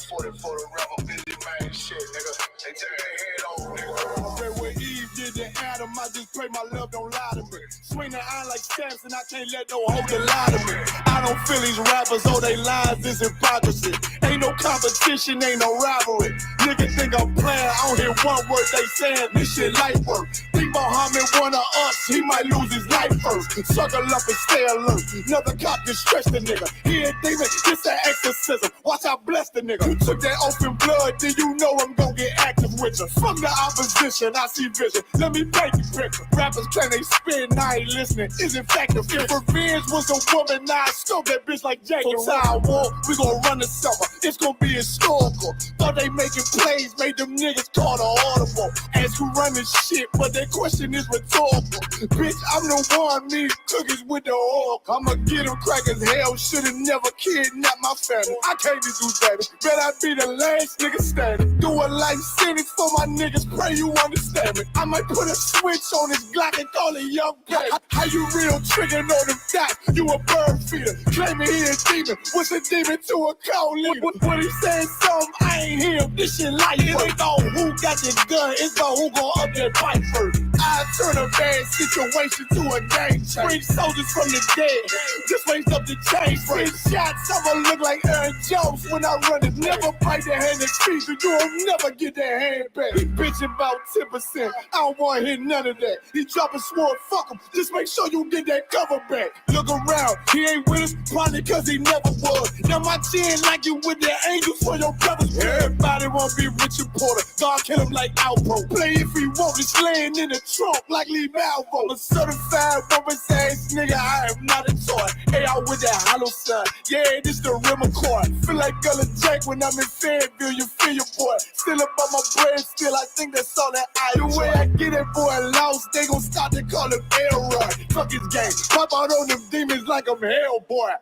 40 for the rapper, Billy man shit, nigga. They turn their head over, nigga. Red with Eve did the Adam, I just pray my love don't lie to me. Swing the iron like stamps and I can't let no hoe lie to me. I don't feel these rappers, oh they lies is hypocrisy. Ain't no competition, ain't no rivalry. Niggas think I'm playing, I don't hear one word they saying, this shit light work. Think Muhammad one of us, he might lose his life first. Suckle up and stay alert. Another cop can stretch the nigga. He ain't demon, it's an exorcism. Watch I bless the nigga. You took that open blood, then you know I'm gonna get active with you. From the opposition, I see vision. Let me paint the picture. Rappers claim they spit and I ain't listening. Is effective. If revenge was a woman, now I scope that bitch like Jake. So I war, we gon' run the summer. It's gon' be historical. Thought they making plays, made them niggas call the audible. Ask who run this shit, but that question is rhetorical. Bitch, I'm the one, me cookies with the oil. I'ma get them crackers, hell, should've never kidnapped my family. I can't be do that. Bet I be the last nigga standing. Do a life sentence for my niggas, pray you understand me. I might put a switch on this Glock and call it young pay. How you real trigger on them dots? You a bird feeder, claiming he a demon. What's a demon to a cold leader? When he says something, I ain't hear this shit like it ain't all who got the gun, it's all who gon' up that fight first. I turn a bad situation to a game change. Bring soldiers from the dead, just raise up the change. Bring shots, I'ma look like Aaron Jones when I run it. Never bite the hand that feeds you, you'll never get that hand back. He bitching about 10%, I don't wanna hear none of that. He dropping sword, fuck him, just make sure you get that cover back. Look around, he ain't with us, probably cause he never was. Now my chin like you with the angels for your brothers. Everybody wanna be Richard Porter, God kill him like Alpo. Play if he want, it's laying in the trunk like Lee Malvo. I'm a certified woman's ass nigga, I am not a toy. Hey, I with that hollow son, yeah, this the rim accord. Feel like Gullah Jack when I'm in Fayetteville, you feel your boy. Still up on my bread, still I think that's all that I do. The way I get that boy lost, they gon' start to call him Elroy. Fuck his game, pop out on them demons like I'm Hellboy.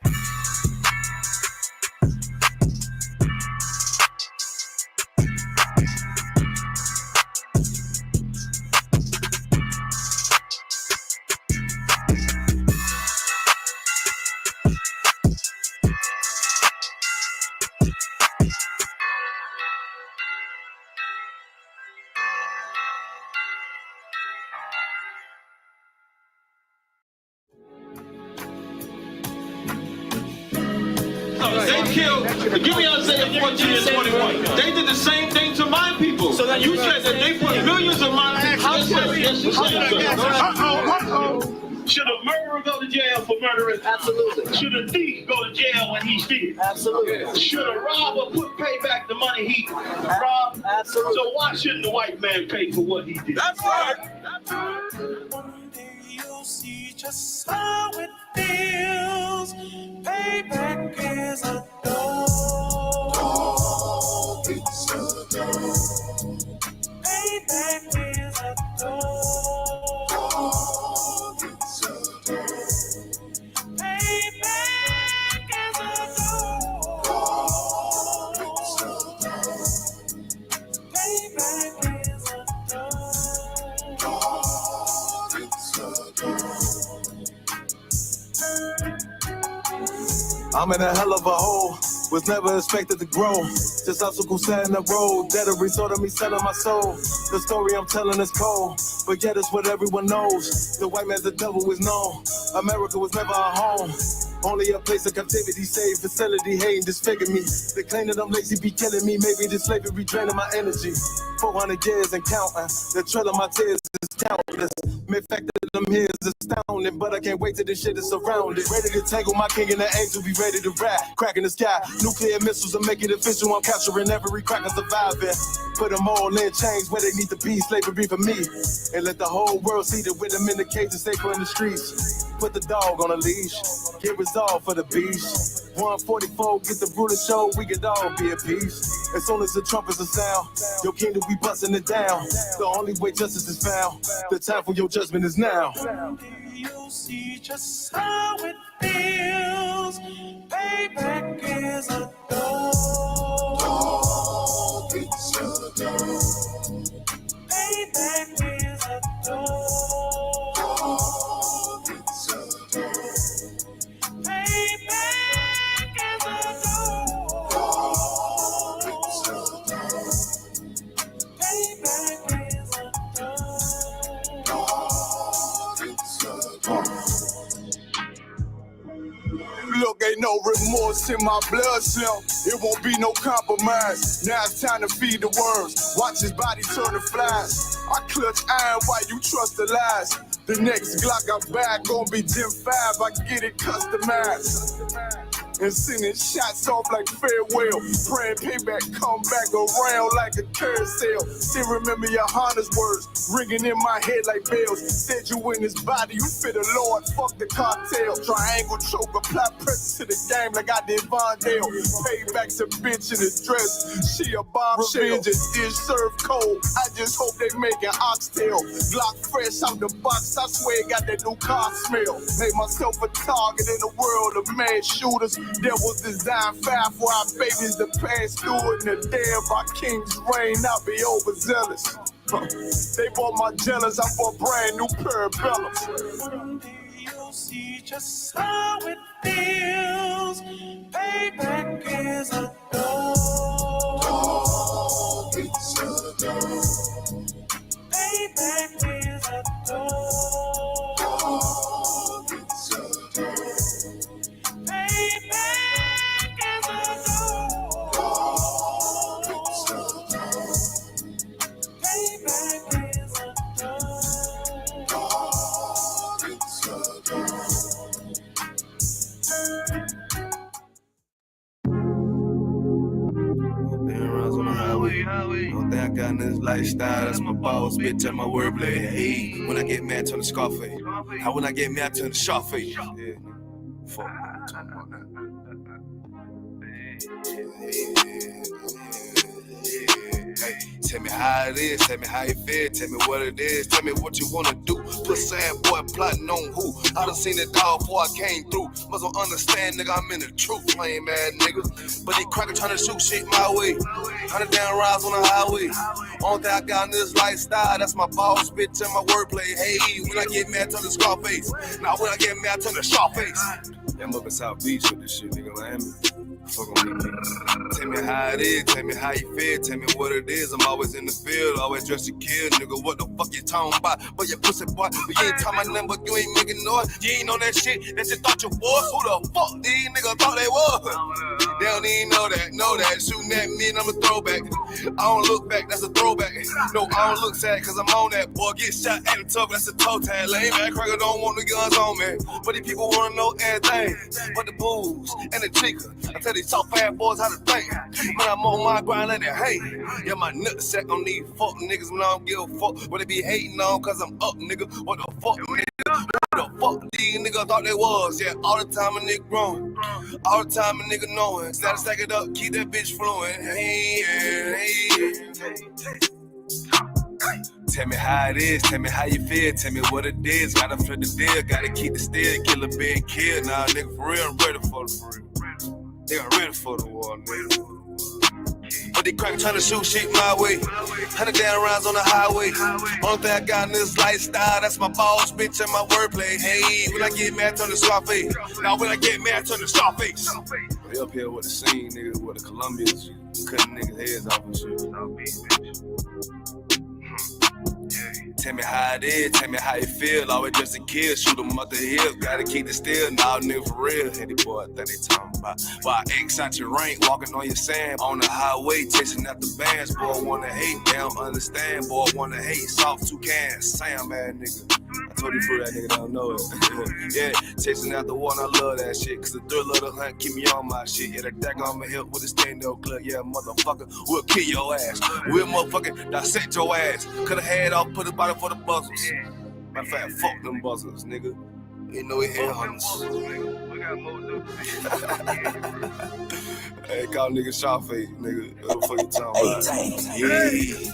They killed, give me Isaiah 14 and 21. They did the same thing to my people. So that you said that they put millions of my houses. Should a murderer go to jail for murdering? Absolutely. Should a thief go to jail when he steals? Absolutely. Should a robber pay back the money he robbed? Absolutely. So why shouldn't the white man pay for what he did? That's right. One day you'll see just how it feels. Payback is a door. It's a door. Payback is a door. It's a door. Payback is a door. It's a door. Payback is a door. It's a door. I'm in a hell of a hole, was never expected to grow. Just obstacles set in the road, that a result of me selling my soul. The story I'm telling is cold, but yet it's what everyone knows. The white man's the devil is known. America was never our home. Only a place of captivity, safe facility, hating, disfigure me. They claim that I'm lazy, be killing me. Maybe this slavery draining my energy. 400 years and counting. The trail of my tears is countless. Main fact that I'm here is astounding, but I can't wait till this shit is surrounded. Ready to tangle my king and the angel, be ready to rap. Crack in the sky, nuclear missiles are making it official. I'm capturing every crack and surviving. Put them all in chains where they need to be. Slavery for me, and let the whole world see that with them in the cage and safer in the streets. Put the dog on a leash, get resolved for the beast. 144, get the brutal show, we could all be at peace. As soon as the trumpets are sound, your kingdom we busting it down. The only way justice is found, the time for your judgment is now. One day you'll see just how it feels. Payback is a door. It's a door. Payback is a door. It's a door. Payback is a door. remorse in my blood cell. It won't be no compromise. Now it's time to feed the worms. Watch his body turn to flies. I clutch iron while you trust the lies. The next Glock I buy gon' be Gen 5. I get it customized. And sending shots off like farewell. Praying payback come back around like a carousel. Still remember your Honda's words ringing in my head like bells. Said you in his body, you fit the Lord, fuck the cartel. Triangle choke, apply pressure to the game like I did Vondale. Payback's a bitch in a dress, she a bombshell. Revenge is dish served cold, I just hope they making oxtail. Glock fresh out the box, I swear it got that new car smell. Made myself a target in a world of mad shooters. There was design 5 for our babies to pass through it. And the day of our king's reign, I'll be overzealous. They bought my jealous, I bought brand new parabellums. Someday you'll see just how it feels. Payback is a dog. It's a dog. Payback is a dog. It's a dog. Payback is a dog. It's a dog. Payback is a dog. It's a dog. One thing I got in this lifestyle, that's my boss, bitch, and my wordplay. Hey, when I get mad, turn the Scarface. How when I get mad, turn the Sharface. Yeah, fuck. Hey, tell me how it is, tell me how you feel, tell me what it is, tell me what you wanna do. Put sad boy plotting on who? I done seen it all before I came through. Must don't understand, nigga, I'm in the truth, lame ass nigga. But they cracker trying to shoot shit my way. 100 down rides on the highway. Only thing I got in this lifestyle, that's my boss, bitch, and my wordplay. Hey, when I get mad, turn the Scarface. Now when I get mad, turn the Sharface. I'm up in South Beach with this shit, nigga, Miami. Fuck on me, nigga. Tell me how it is, tell me how you feel, tell me what it is. I'm always in the field, always dressed to kill, nigga. What the fuck you talking about? But your pussy boy, but you ain't talking about nothing, but you ain't making noise. You ain't on that shit, that you thought you was. Who the fuck these niggas thought they was? They don't even know that. Shooting at me and I'm a throwback. I don't look back, that's a throwback. No, I don't look sad, cause I'm on that. Boy, get shot at the top, that's a toe tag. Lame ass cracker don't want the guns on me. But these people wanna know everything. But the booze and the chica. I tell these soft ass boys how to think. But I'm on my grind like that, hey. Yeah, my nutsack on these fuck niggas, man, I don't give a fuck what they be hating on, cause I'm up, nigga. What the fuck, nigga? What the fuck these niggas thought they was? Yeah, all the time a nigga growing. All the time a nigga knowing. Gotta stack it up, keep that bitch flowing. Hey. Tell me how it is, tell me how you feel, tell me what it is. Gotta flip the deal, gotta keep the steel, kill a big kid. Nah, nigga, for real, I'm ready for the real. Nigga, ready for the war, nigga. But they crack trying to shoot shit my way. 100 down rounds on the highway. Only thing I got in this lifestyle, that's my boss, bitch, and my wordplay. Hey, when I get mad, turn the Scarface. Now when I get mad, turn the Scarface. They up here with the scene, niggas, with the Colombians, cutting niggas' heads off and shit. Tell me how it is, tell me how you feel. Always just a kid, shoot 'em up the hill. Gotta keep it still, nah, nigga, for real. Hey, the boy, I think they talking about. Why X out your rank, walking on your sand. On the highway, chasing out the bands. Boy, wanna hate, they don't understand. Boy, wanna hate, soft two cans. Sam, man, nigga. I told you for that nigga, don't know it. Yeah, chasing out the one, I love that shit. Cause the thrill of the hunt keep me on my shit. Yeah, the deck on my hip with the stand-up clip. Yeah, motherfucker, we'll kill your ass. We'll motherfucking dissect your ass. Cut a head off, put a body for the buzzers. Matter of fact, fuck them buzzers, nigga. Ain't no head hunters. Hey, call nigga Sharface, nigga. What the fuck you talking about? Yeah.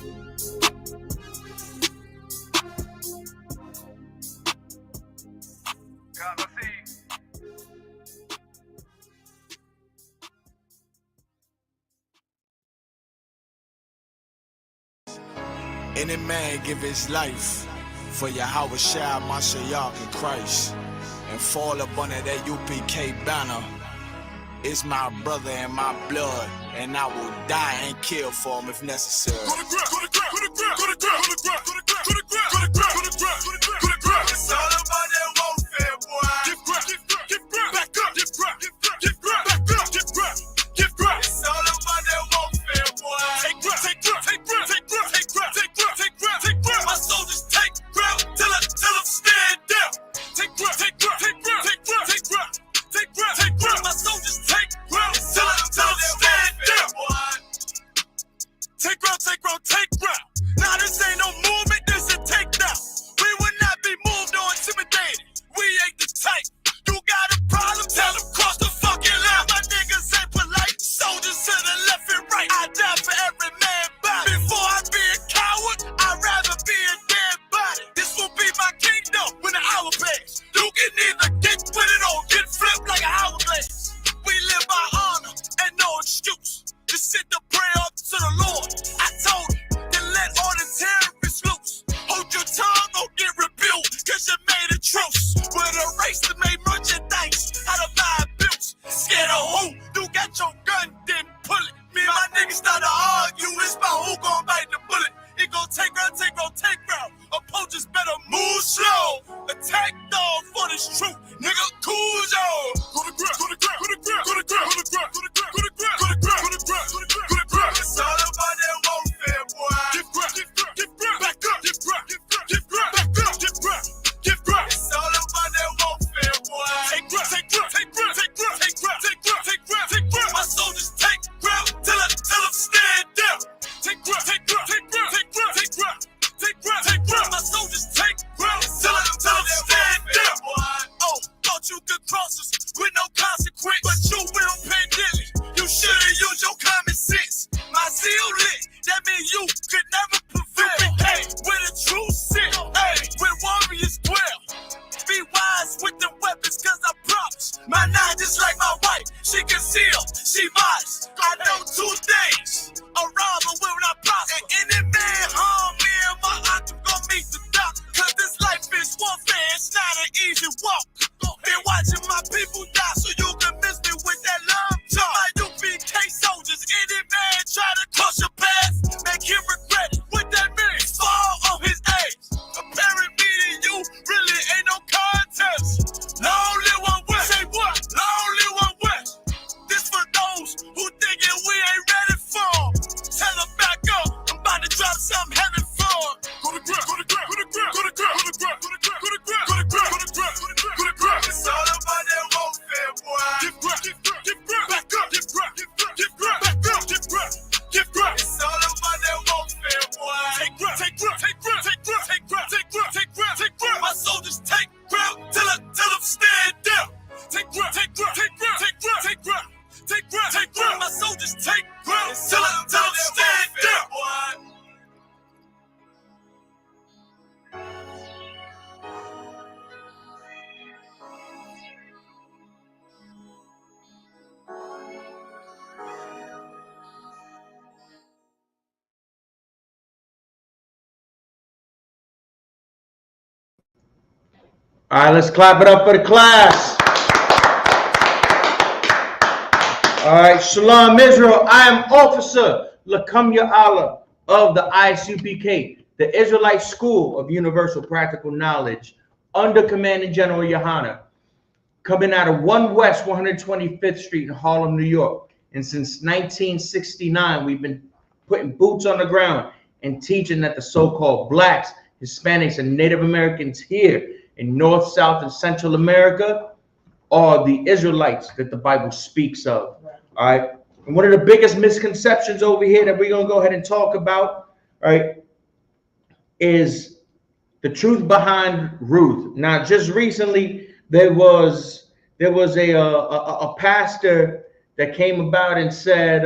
Any man give his life for Yahweh Shai, Mashiach, and Christ, and fall up under that UPK banner. It's my brother and my blood, and I will die and kill for him if necessary. It's all about that warfare, boy. Back up, back up. It's not an easy walk. Been watching my people die so you can miss me with that love talk. My UPK soldiers, any man try to cross your path, make him regret it. What that means? Fall on his ass. Comparing me to you really ain't no contest. Long live one West. Say what? Long live one West. This for those who thinking we ain't ready for. Tell them back up. I'm about to drop something heavy for. Go to grip, go to grip, go to grip, go to grip, go to grip, go to grip, go to grip, go to grip, go to grip, go to grip. It's all about that warfare, boy. Give grip, give grip, back up, give grip, give grip, back up, give grip, give grip. It's all about that warfare, boy. Take grip, take grip, take grip, take grip, take grip, take grip, take grip, take grip. My soldiers take grip till them stand down. Take grip, take grip, take grip, take grip, take grip, take grip, take grip. My soldiers take grip till them stand down. All right, let's clap it up for the class. All right, Shalom Israel. I am Officer Lakumya Allah of the ISUPK, the Israelite School of Universal Practical Knowledge, under Commanding General Yohana, coming out of 1 West 125th Street in Harlem, New York. And since 1969, we've been putting boots on the ground and teaching that the so-called blacks, Hispanics, and Native Americans here in North, South, and Central America are the Israelites that the Bible speaks of. All right. And one of the biggest misconceptions over here that we're going to go ahead and talk about, all right, is the truth behind Ruth. Now, just recently, there was a pastor that came about and said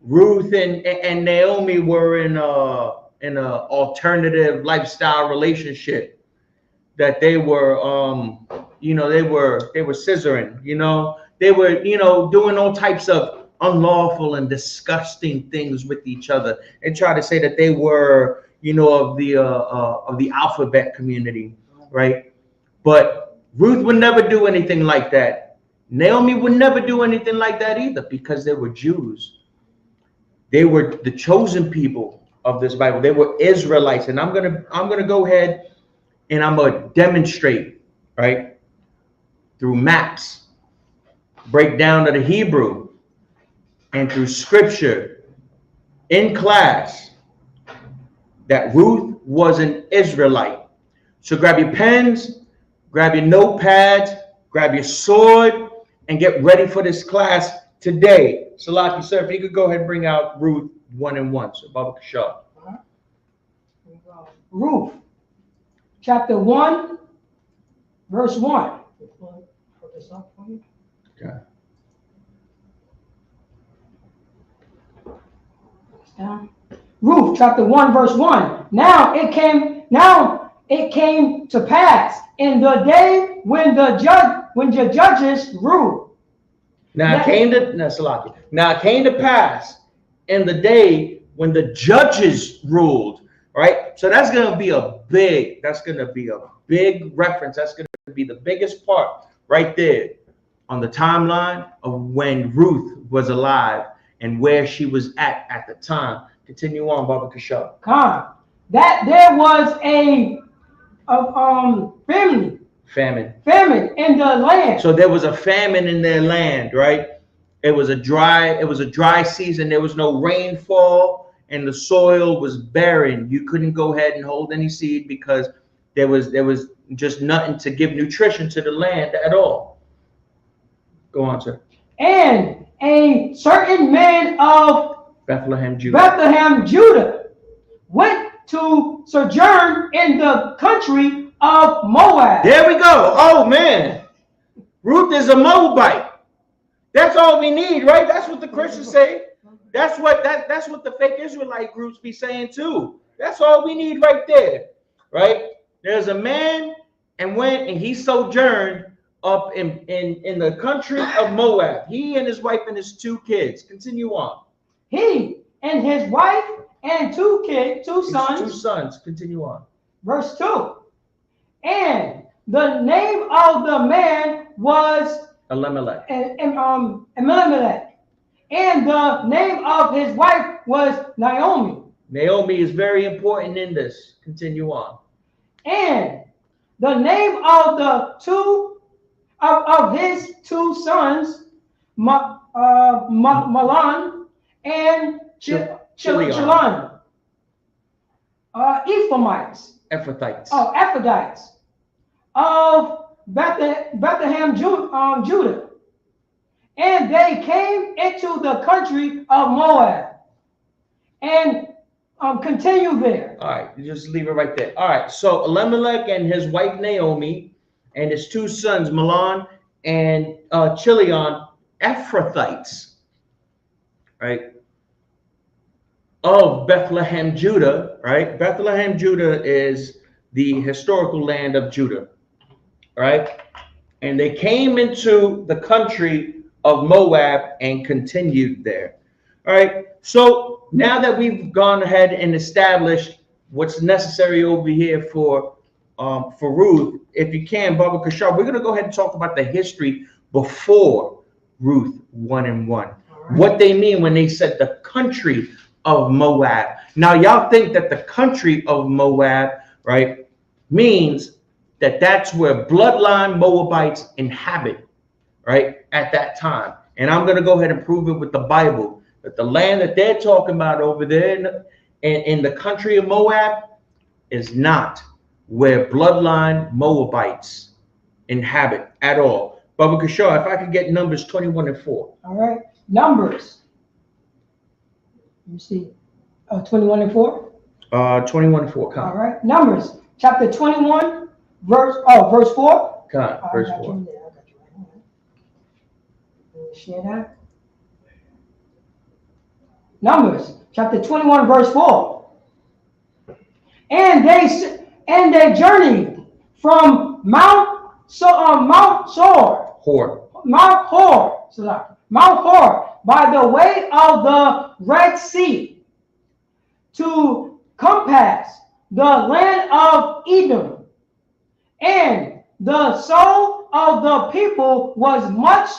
Ruth and Naomi were in an alternative lifestyle relationship. That they were, they were scissoring, they were, doing all types of unlawful and disgusting things with each other, and try to say that they were, of the alphabet community, right? But Ruth would never do anything like that. Naomi would never do anything like that either, because they were Jews. They were the chosen people of this Bible. They were Israelites, and I'm gonna go ahead. And I'm going to demonstrate, right, through maps, break down to the Hebrew, and through scripture in class that Ruth was an Israelite. So grab your pens, grab your notepads, grab your sword, and get ready for this class today. Salaki, sir, if you could go ahead and bring out Ruth 1 and 1. So Baba Kashar. Ruth. Chapter 1, verse 1. Okay. Ruth, chapter 1, verse 1. Now it came to pass in the day when the judges ruled. Now it came to pass in the day when the judges ruled. Right, so that's gonna be a big reference. That's gonna be the biggest part right there on the timeline of when Ruth was alive and where she was at the time. Continue on, Baba Kashab. That there was a famine in the land. So there was a famine in their land, right? It was a dry season. There was no rainfall. And the soil was barren. You couldn't go ahead and hold any seed because there was just nothing to give nutrition to the land at all. Go on, sir. And a certain man of Bethlehem, Judah, went to sojourn in the country of Moab. There we go. Oh man, Ruth is a Moabite. That's all we need, right? That's what the Christians say. That's what the fake Israelite groups be saying too. That's all we need right there, right? There's a man and went and he sojourned up in the country of Moab. He and his wife and his 2 kids. Continue on. He and his wife and 2 sons. 2 sons. Continue on. Verse 2. And the name of the man was Elimelech. Elimelech. And the name of his wife was Naomi. Naomi is very important in this. Continue on. And the name of the of his two sons, Mahlon and Chilion, Ephraimites. Ephrathites. Oh, Ephrodites of Bethlehem, Judah. And they came into the country of Moab and continue there. All right, you just leave it right there. All right, so Elimelech and his wife Naomi and his two sons Mahlon and Chilion, Ephrathites, right, of Bethlehem, Judah, right? Bethlehem, Judah is the historical land of Judah, right? And they came into the country of Moab and continued there. All right, so now that we've gone ahead and established what's necessary over here for Ruth, if you can, Baba Kashar, we're going to go ahead and talk about the history before Ruth 1 and 1. Right. What they mean when they said the country of Moab. Now, y'all think that the country of Moab, right, means that that's where bloodline Moabites inhabit, right, at that time. And I'm going to go ahead and prove it with the Bible, that the land that they're talking about over there in the country of Moab is not where bloodline Moabites inhabit at all. Baba Kishore, if I could get Numbers 21 and 4. All right. Numbers. You see 21 and 4? 21 and 4. Come. All right. Numbers chapter 21, verse 4. Come. Verse 4. I got you right here. Share that. Numbers chapter 21, verse 4. And they journeyed from Mount Hor by the way of the Red Sea to compass the land of Edom. And the soul of the people was much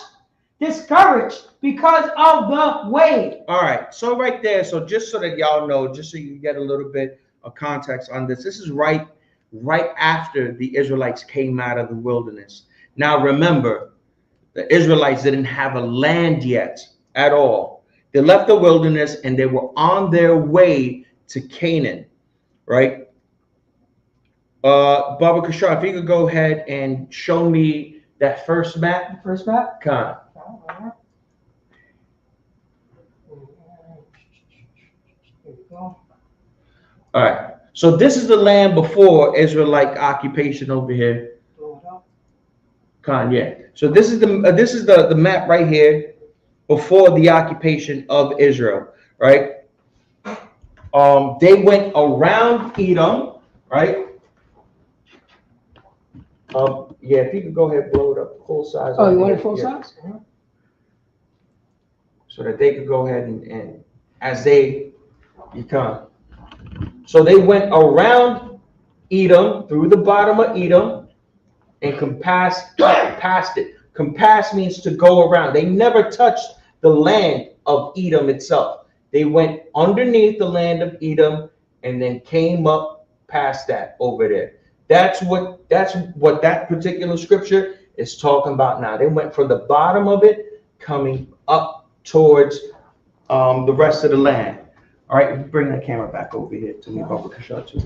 discouraged because of the way. All right, so right there, so just so that y'all know, just so you get a little bit of context on this, this is right after the Israelites came out of the wilderness. Now remember, the Israelites didn't have a land yet at all. They left the wilderness and they were on their way to Canaan, right? Baba Kashar, if you could go ahead and show me that first map. First map? Come. Here we go. All right. So this is the land before Israelite occupation over here. Yeah. So this is the map right here before the occupation of Israel, right? They went around Edom, right? Yeah, if you could go ahead and blow it up full size. Oh, you want it full size? Yeah. So that they could go ahead and as they become. So they went around Edom, through the bottom of Edom, and compassed past it. Compass means to go around. They never touched the land of Edom itself. They went underneath the land of Edom and then came up past that over there. That's what that particular scripture is talking about now. They went from the bottom of it coming up towards the rest of the land. All right, bring that camera back over here to me, Baba Kashar, too.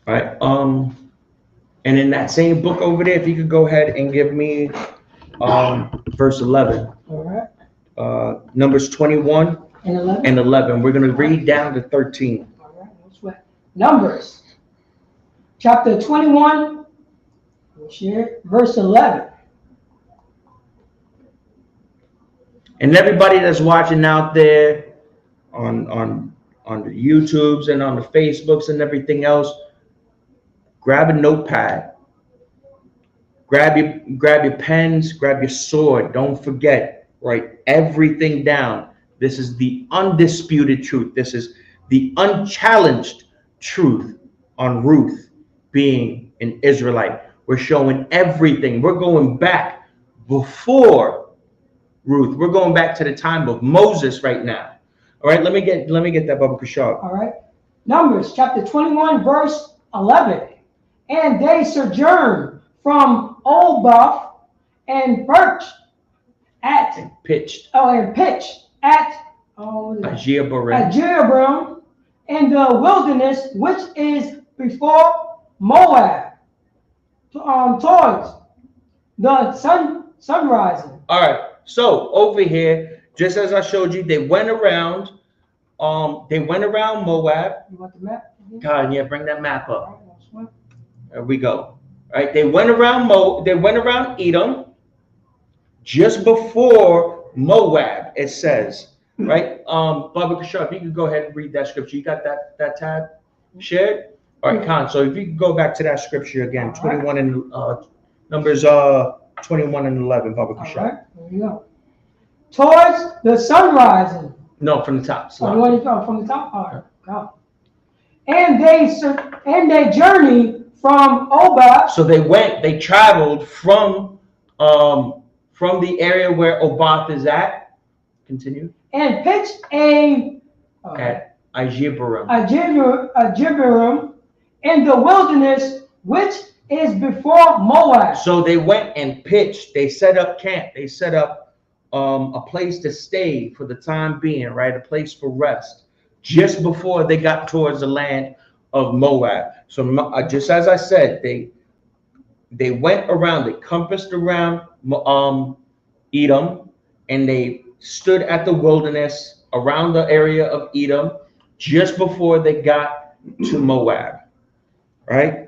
All right, and in that same book over there, if you could go ahead and give me verse 11. All right. Numbers 21 and 11. We're going to read down to 13. All right, no sweat. Numbers chapter 21. Verse 11. And everybody that's watching out there on the YouTubes and on the Facebooks and everything else, grab a notepad, grab your pens, grab your sword. Don't forget, write everything down. This is the undisputed truth. This is the unchallenged truth on Ruth being an Israelite. We're showing everything. We're going back before Ruth. We're going back to the time of Moses right now. All right, let me get that, Baba Kashab. All right. Numbers chapter 21, verse 11. And they sojourned from Oboth and pitched at Jeroboam in the wilderness, which is before Moab, towards the sunrising. All right. So over here, just as I showed you, they went around. They went around Moab. You want the map? God, yeah, bring that map up. There we go. All right. They went around They went around Edom. Just before Moab, it says, right? Baba Kashab, if you could go ahead and read that scripture. You got that tab shared? All right, Khan. So if you could go back to that scripture again, 21 and Numbers 21 and 11, Baba Kashab. All right, there you go. Towards the sunrising. No, from the top. Oh, you want to go from the top? All right, go. And they journeyed from Oboth. So they traveled from the area where Oboth is at. Continue. And pitched at Jeroboam in the wilderness, which is before Moab. So they went and pitched. They set up camp. They set up a place to stay for the time being, right? A place for rest, just before they got towards the land of Moab. So just as I said, they went around. They compassed around Edom, and they stood at the wilderness around the area of Edom just before they got to Moab. Right?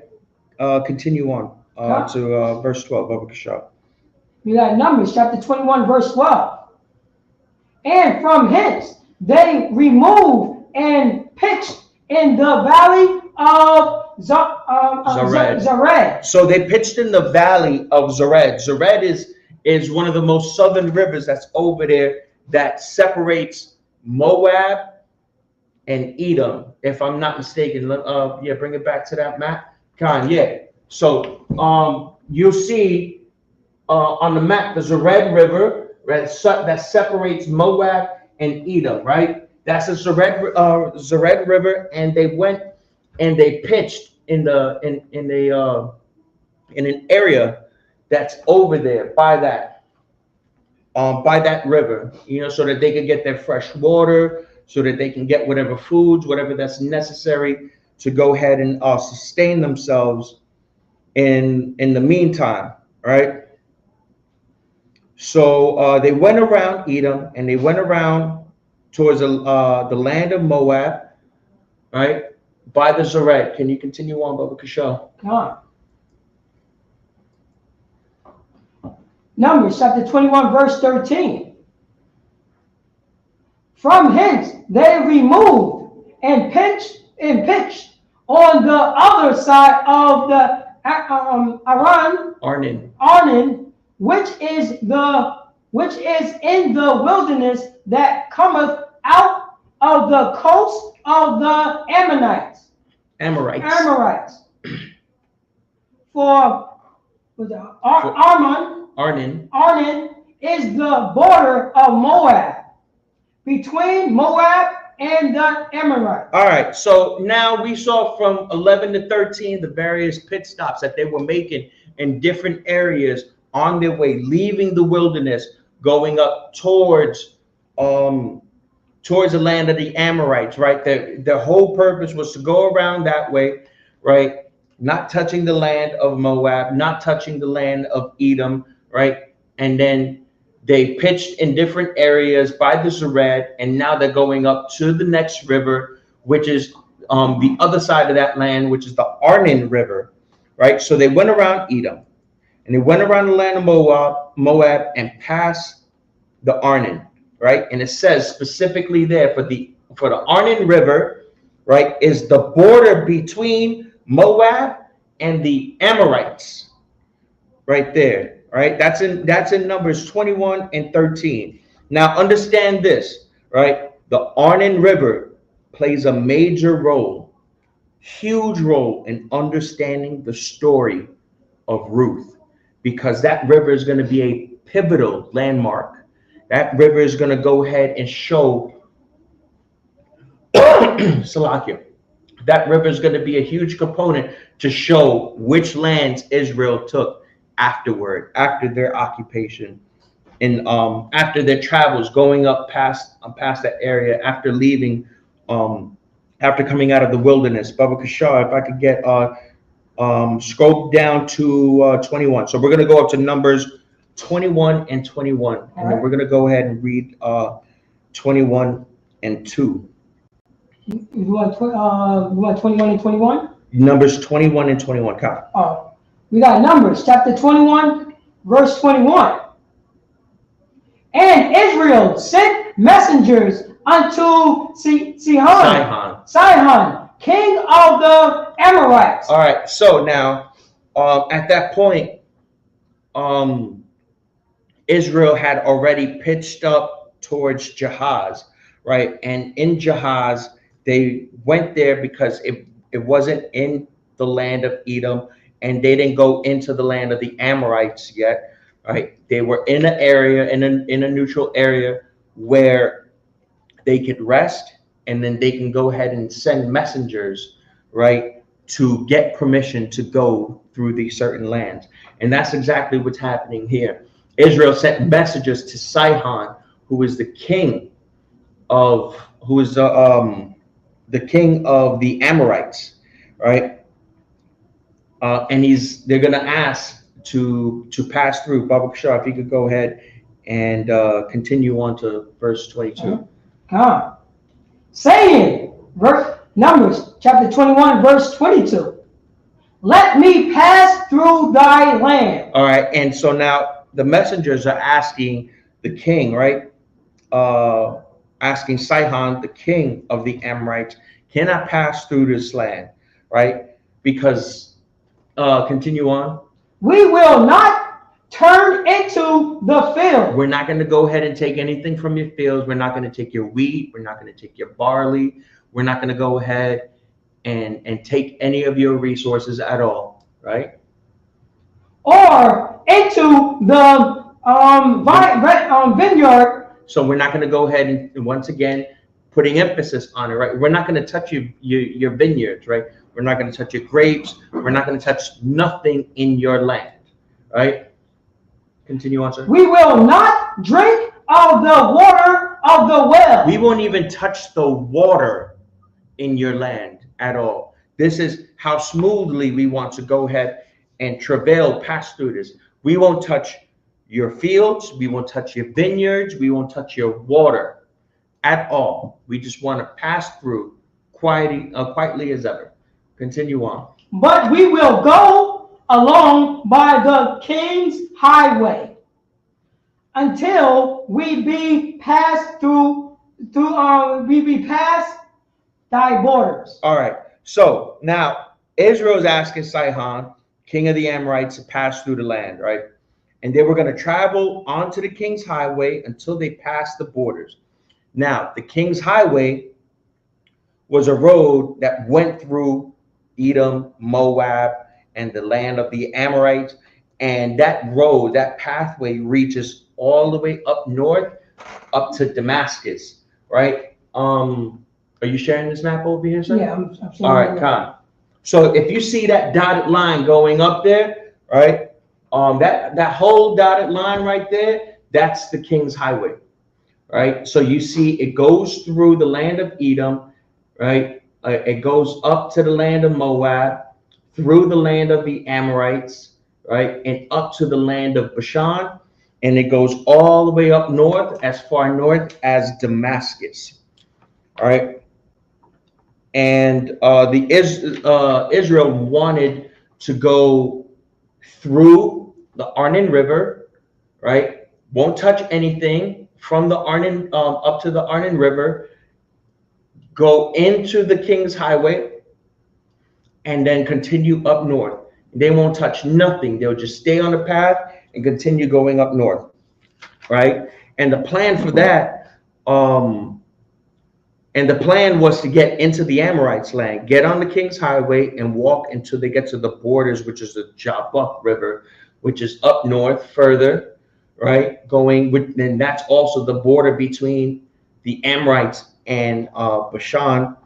Continue on to verse 12, Baba Kashab. We got Numbers chapter 21, verse 12. And from hence they removed and pitched in the valley of Zered. So they pitched in the valley of Zered. Zered is one of the most southern rivers that's over there that separates Moab and Edom, if I'm not mistaken. Yeah, bring it back to that map. Khan, yeah. So you'll see on the map the Zered River, right, that separates Moab and Edom, right? That's the Zered River, and they went and they pitched in an area that's over there by that river, so that they can get their fresh water, so that they can get whatever foods, whatever that's necessary to go ahead and sustain themselves in the meantime, right? So they went around Edom, and they went around towards the land of Moab, right, by the Zered. Can you continue on, Baba Kashal? Come on. Numbers chapter 21, verse 13. From hence they removed and pitched on the other side of the Arnon, which is in the wilderness that cometh out of the coast of the Amorites. For Arnon is the border of Moab, between Moab and the Amorites. All right, so now we saw from 11 to 13 the various pit stops that they were making in different areas on their way, leaving the wilderness, going up towards the land of the Amorites, right? Their whole purpose was to go around that way, right? Not touching the land of Moab, not touching the land of Edom, right? And then they pitched in different areas by the Zered, and now they're going up to the next river, which is the other side of that land, which is the Arnon River, right? So they went around Edom, and they went around the land of Moab and passed the Arnon, right? And it says specifically there for the Arnon River, right, is the border between Moab and the Amorites, right there. right? That's in Numbers 21 and 13. Now understand this, right? The Arnon River plays a major role, huge role in understanding the story of Ruth, because that river is going to be a pivotal landmark. That river is going to go ahead and show Salakia. That river is going to be a huge component to show which lands Israel took afterward, after their occupation, and after their travels going up past that area, after leaving, after coming out of the wilderness. Baba Kashar, if I could get scroll down to 21. So we're going to go up to Numbers 21 and 21, and then we're going to go ahead and read 21 and 2. You want 21 and 21? Numbers 21 and 21. Come. We got Numbers chapter 21, verse 21. And Israel sent messengers unto Sihon, king of the Amorites. All right. So now, at that point, Israel had already pitched up towards Jahaz, right? And in Jahaz, they went there because it wasn't in the land of Edom, and they didn't go into the land of the Amorites yet, right? They were in an area, in a neutral area where they could rest, and then they can go ahead and send messengers, right, to get permission to go through these certain lands. And that's exactly what's happening here. Israel sent messages to Sihon, who is the king of the Amorites, right? And they're gonna ask to pass through. Baba Kashar, if you could go ahead and continue on to verse 22. Saying, Numbers chapter 21, verse 22. Let me pass through thy land. All right, and so now the messengers are asking the king, right? Asking Sihon, the king of the Amorites, can I pass through this land, right? Because, continue on. We will not turn into the field. We're not going to go ahead and take anything from your fields. We're not going to take your wheat. We're not going to take your barley. We're not going to go ahead and take any of your resources at all, right? Or into the vineyard. So we're not going to go ahead and, once again, putting emphasis on it, right? We're not going to touch your vineyards, right? We're not going to touch your grapes. We're not going to touch nothing in your land, right? Continue on, sir. We will not drink of the water of the well. We won't even touch the water in your land at all. This is how smoothly we want to go ahead and travail pass through this. We won't touch your fields. We won't touch your vineyards. We won't touch your water at all. We just want to pass through quietly as ever. Continue on. But we will go along by the king's highway until we be passed through thy borders. All right. So now Israel is asking Sihon, king of the Amorites, to pass through the land, right? And they were going to travel onto the king's highway until they passed the borders. Now, the king's highway was a road that went through Edom, Moab, and the land of the Amorites. And that road, that pathway reaches all the way up north, up to Damascus, right? Are you sharing this map over here, sir? Yeah, I'm all right, Khan. So if you see that dotted line going up there, right? That whole dotted line right there, that's the king's highway, right? So you see it goes through the land of Edom, right? It goes up to the land of Moab, through the land of the Amorites, right? And up to the land of Bashan. And it goes all the way up north, as far north as Damascus, all right? And Israel wanted to go through the Arnon River, right? Won't touch anything from the Arnon up to the Arnon River, go into the King's Highway, and then continue up north. They won't touch nothing. They'll just stay on the path and continue going up north, right? And the plan for that, and the plan was to get into the Amorites' land, get on the King's Highway, and walk until they get to the borders, which is the Jabbok River, which is up north further, right? Going with, and that's also the border between the Amorites and Bashan,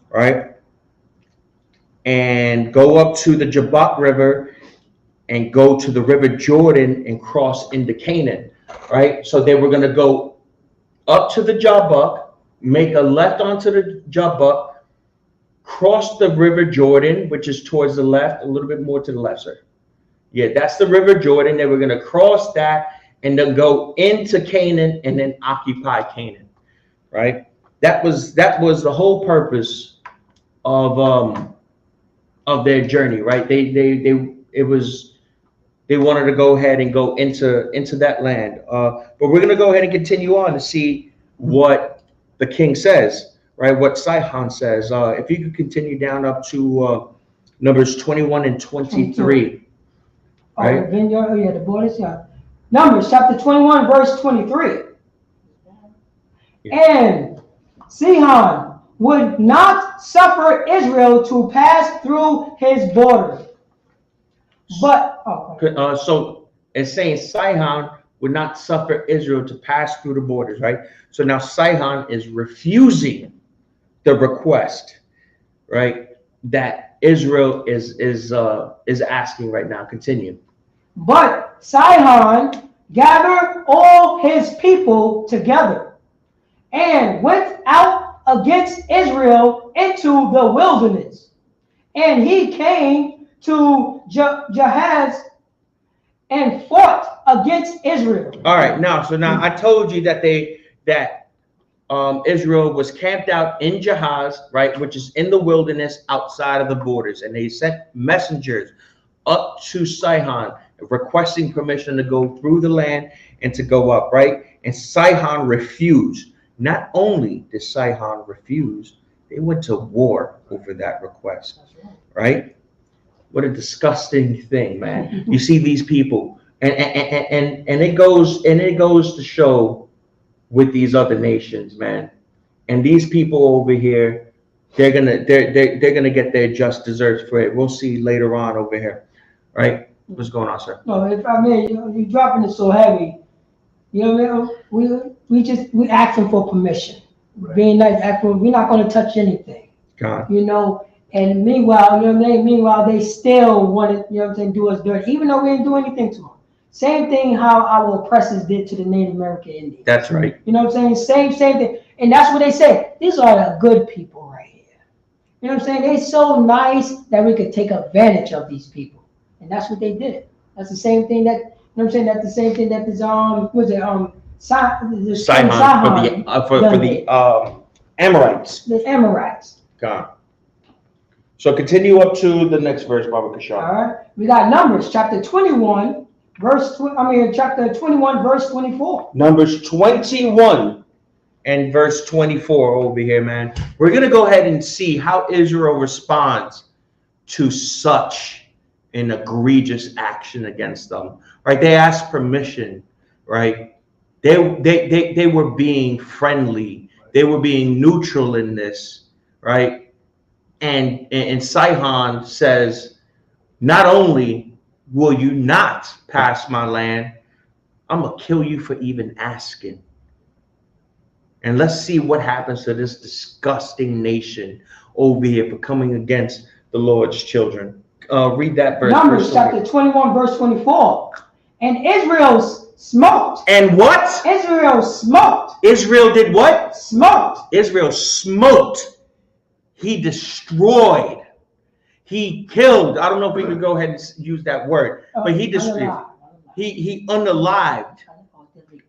right? And go up to the Jabbok River and go to the River Jordan and cross into Canaan, right? So they were going to go up to the Jabbok, make a left onto the Jabbok, cross the River Jordan, which is towards the left, a little bit more to the left, sir. Yeah, that's the River Jordan. They were going to cross that and then go into Canaan and then occupy Canaan, right? That was the whole purpose of their journey, right? They wanted to go ahead and go into that land. But we're going to go ahead and continue on to see what the king says, right? What Sihon says. If you could continue down up to Numbers 21 and 23. Right? Yeah, the borders, yeah. Numbers chapter 21, verse 23. And Sihon would not suffer Israel to pass through his border. But so it's saying Sihon would not suffer Israel to pass through the borders, right? So now Sihon is refusing the request, right, that Israel is asking right now. Continue. But Sihon gathered all his people together and went out against Israel into the wilderness. And he came to Jahaz and fought against Israel. All right, now I told you that Israel was camped out in Jahaz, right, which is in the wilderness outside of the borders, and they sent messengers up to Sihon requesting permission to go through the land and to go up, right? And Sihon refused. Not only did Sihon refuse, they went to war over that request, right? What a disgusting thing, man. You see these people, and it goes to show with these other nations, man. And these people over here, they're gonna get their just desserts for it. We'll see later on over here, right? What's going on, sir? No, if I mean, you're dropping it so heavy. You know what I mean? We asking for permission. Right. Being nice, we're not going to touch anything. God. You know, and meanwhile, you know what I mean? Meanwhile, they still want to, you know what I'm saying, do us dirty, even though we didn't do anything to them. Same thing how our oppressors did to the Native American Indians. That's right. You know what I'm saying? Same thing. And that's what they say. These are the good people right here. You know what I'm saying? They're so nice that we could take advantage of these people. And that's what they did. That's the same thing that, you know what I'm saying? That's the same thing that this Sihon for the Amorites. The Amorites. God. So continue up to the next verse, Baba Kashar. All right. We got Numbers chapter 21, chapter 21, verse 24. Numbers 21 and verse 24 over here, man. We're gonna go ahead and see how Israel responds to such an egregious action against them, right? They asked permission, right? They were being friendly. They were being neutral in this, right? And Sihon says, not only will you not pass my land, I'm gonna kill you for even asking. And let's see what happens to this disgusting nation over here for coming against the Lord's children. Read that verse. Numbers chapter 21, verse 24. And Israel smoked. And what? Israel smoked. Israel did what? Smoked. Israel smoked. He destroyed. He killed. I don't know if we could go ahead and use that word, but he destroyed. He unalived.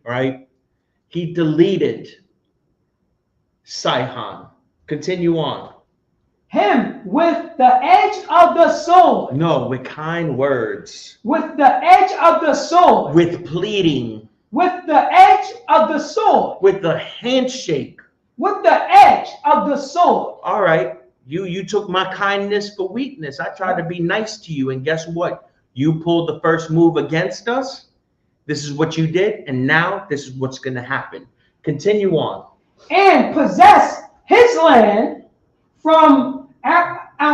Right? He deleted Sihon. Continue on. Him with the edge of the sword. No, with kind words. With the edge of the sword. With pleading. With the edge of the sword. With the handshake. With the edge of the sword. All right. You took my kindness for weakness. I tried to be nice to you, and guess what? You pulled the first move against us. This is what you did, and now this is what's going to happen. Continue on. And possess his land from Arnon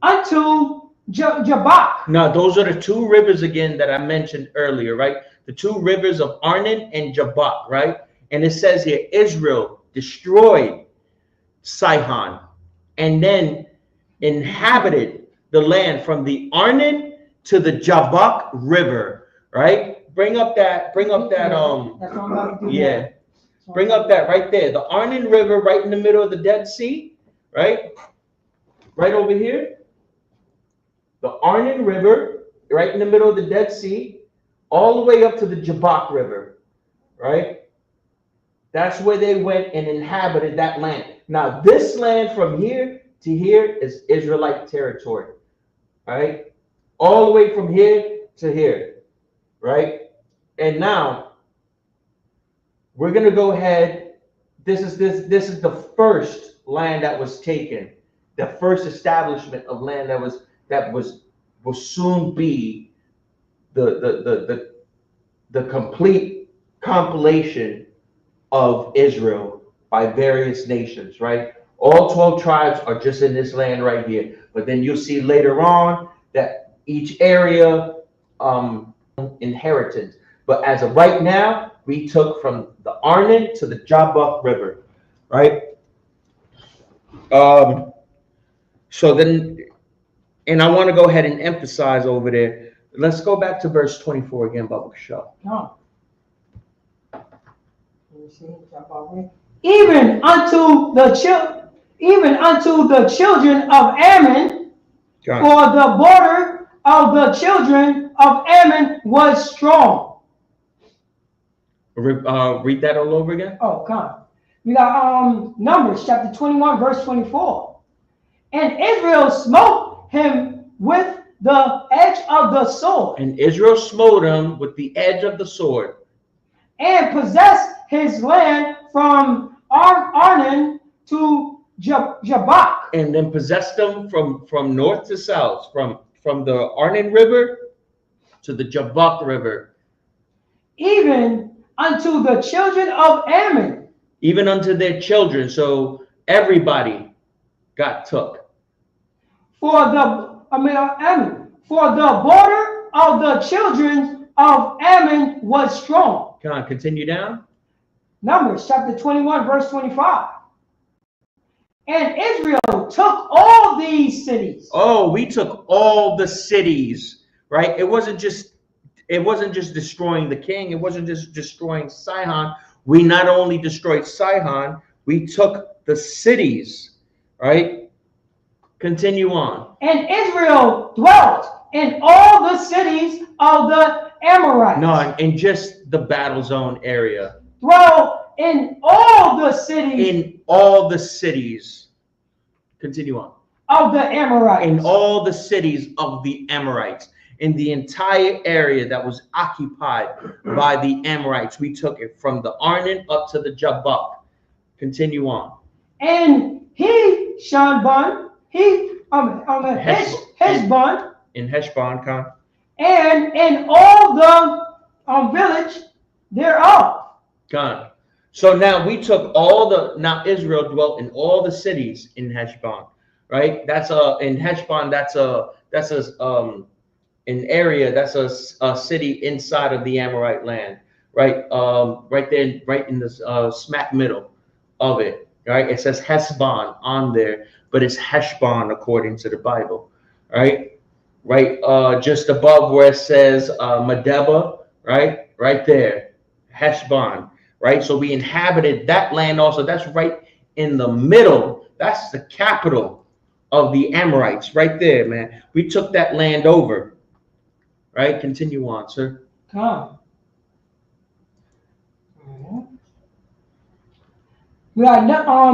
unto Jabbok. Now, those are the two rivers again that I mentioned earlier, right? The two rivers of Arnon and Jabbok, right? And it says here, Israel destroyed Sihon and then inhabited the land from the Arnon to the Jabbok River, right? Bring up that, yeah. Bring up that right there. The Arnon River right in the middle of the Dead Sea, right? Right over here. The Arnon River right in the middle of the Dead Sea, all the way up to the Jabbok River, right? That's where they went and inhabited that land. Now, this land from here to here is Israelite territory, right? All the way from here to here, right? And now we're gonna go ahead. This is the first land that was taken, the first establishment of land that will soon be the complete compilation of Israel by various nations, right? All 12 tribes are just in this land right here. But then you'll see later on that each area inheritance. But as of right now, we took from the Arnon to the Jabbok River, right? So then, and I want to go ahead and emphasize over there. Let's go back to verse 24 again, Baba Show. No. Even unto the children of Ammon, for the border of the children of Ammon was strong. Read that all over again. Oh, come. We got Numbers chapter 21, verse 24. And Israel smote him with the edge of the sword. And Israel smote him with the edge of the sword. And possessed his land from Arnon to Jabbok. And then possessed them from north to south, from the Arnon River to the Jabbok River. Even unto the children of Ammon. Even unto their children. So everybody got took. For the border of the children of Ammon was strong. Come on, continue down. Numbers chapter 21, verse 25. And Israel took all these cities. Oh, we took all the cities, right? It wasn't just destroying the king. It wasn't just destroying Sihon. We not only destroyed Sihon, we took the cities, right? Continue on. And Israel dwelt in all the cities of the Amorites. No, in just the battle zone area. Dwelt in all the cities. In all the cities. Continue on. Of the Amorites. In all the cities of the Amorites. In the entire area that was occupied by the Amorites. We took it from the Arnon up to the Jabbok. Continue on. And Heshbon, Heshbon. In Heshbon, Khan. And in all the village thereof. Khan. So now we took now Israel dwelt in all the cities in Heshbon, right? In Heshbon, that's an area, that's a city inside of the Amorite land, right? Right there, right in the smack middle of it, right? It says Heshbon on there, but it's Heshbon according to the Bible, right? Right, just above where it says Medeba, right? Right there, Heshbon, right? So we inhabited that land also. That's right in the middle. That's the capital of the Amorites, right there, man. We took that land over. Right, continue on, sir. Come. We got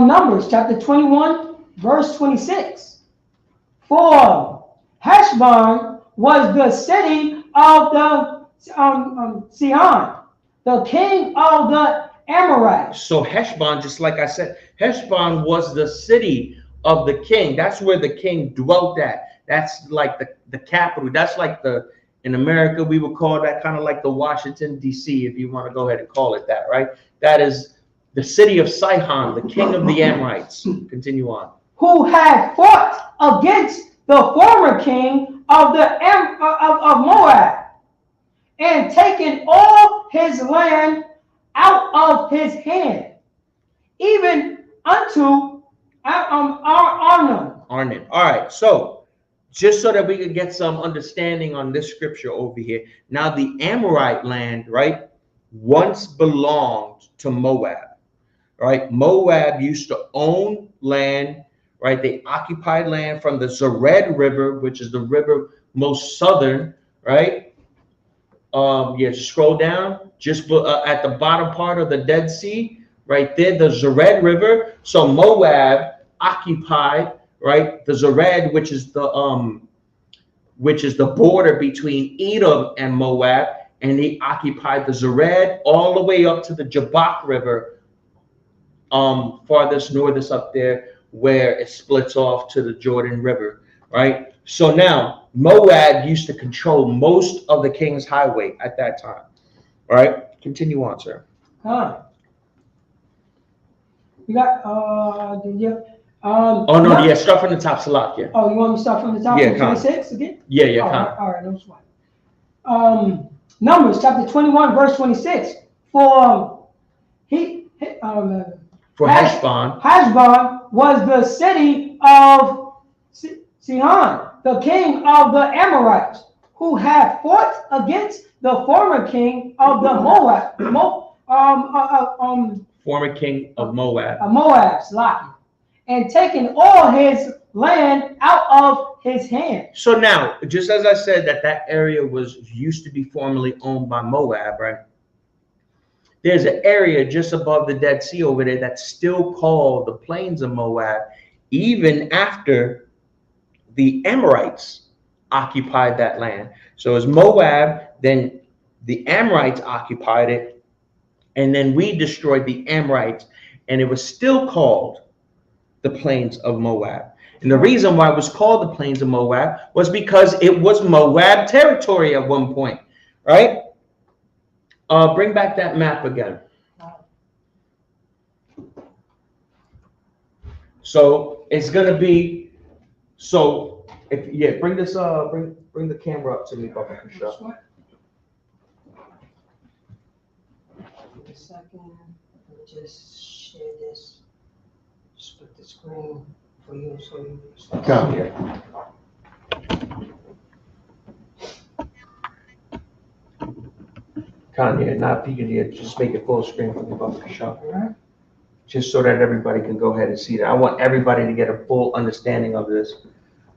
Numbers chapter 21, verse 26. For Heshbon was the city of the Sihon, the king of the Amorites. So Heshbon, just like I said, Heshbon was the city of the king. That's where the king dwelt at. That's like the capital. That's like the In America, we would call that kind of like the Washington, D.C., if you want to go ahead and call it that, right? That is the city of Sihon, the king of the Amorites. Continue on. Who had fought against the former king of of Moab, and taken all his land out of his hand, even unto Arnon. Arnon. All right, so just so that we can get some understanding on this scripture over here. Now, the Amorite land, right, once belonged to Moab, right? Moab used to own land, right? They occupied land from the Zered River, which is the river most southern, right? Yeah, scroll down, just at the bottom part of the Dead Sea, right there, the Zered River. So Moab occupied, right, the Zered, which is the border between Edom and Moab, and they occupied the Zered all the way up to the Jabbok River, farthest northest up there, where it splits off to the Jordan River, right? So now Moab used to control most of the King's Highway at that time. All right, continue on, sir. You got oh no, yeah, start from the top, Salak, yeah. Oh, you want me to start from the top? Yeah, 26 again? Yeah, all right, no sweat. Numbers chapter 21, verse 26. For Heshbon was the city of Sihon, the king of the Amorites, who had fought against the former king of the Moab. Former king of Moab. Moab's Laki, and taken all his land out of his hand. So now, just as I said that area used to be formerly owned by Moab, right? There's an area just above the Dead Sea over there that's still called the Plains of Moab, even after the Amorites occupied that land. So as Moab, then the Amorites occupied it, and then we destroyed the Amorites, and it was still called the Plains of Moab. And the reason why it was called the Plains of Moab was because it was Moab territory at one point, right? Bring back that map again. So it's gonna be, so if bring this bring the camera up to me, Baba Kusha. Give me a second. Let me just share this. Split the screen for you so you can Come here. Kanye, not peeking here, just make it full screen for the Baba Shop, right? Just so that everybody can go ahead and see that. I want everybody to get a full understanding of this,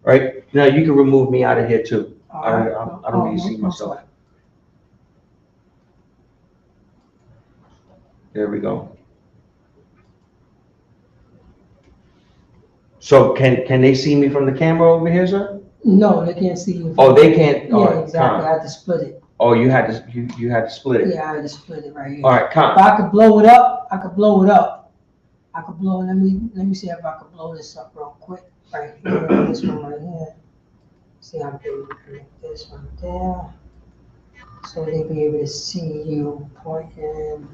right? Now you can remove me out of here too. I don't need to see myself. There we go. So can they see me from the camera over here, sir? No, they can't see you. Oh, they can't. Yeah, exactly. I had to split it. Oh, you had to split it. Yeah, I had to split it right here. All right, come. If I could blow it up, I could blow it up. I could blow. Let me see if I could blow this up real quick. Right here, this one right here. See, I'm able to connect this one there, so they'll be able to see you pointing.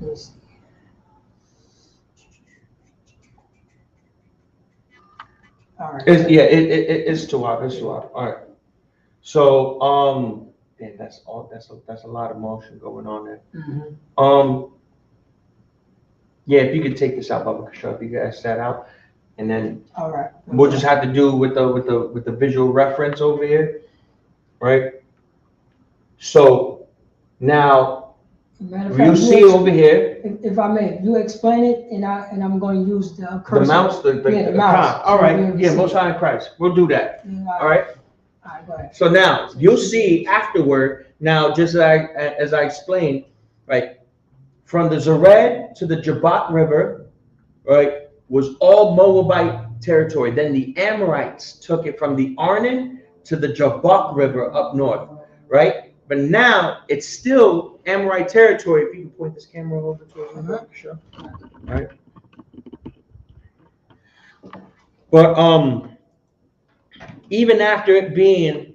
Let me see. All right. It's too hot. It's too hot. All right. So damn, that's a lot of motion going on there. Mm-hmm. Yeah, if you could take this out, Baba Kasha, if you guys that out, and then all right, we'll just have to do with the visual reference over here, right? So now you see over here. If I may, you explain it, and I'm going to use the cursor. The mouse, the mouse. All right, yeah, Most High in Christ. We'll do that. Yeah, all right. All right, go ahead. So now you'll see afterward. Now, just as I explained, right, from the Zered to the Jabbok River, right, was all Moabite territory. Then the Amorites took it from the Arnon to the Jabbok River up north, right? But now it's still Amorite territory. If you can point this camera over to us, sure. Right. But even after it being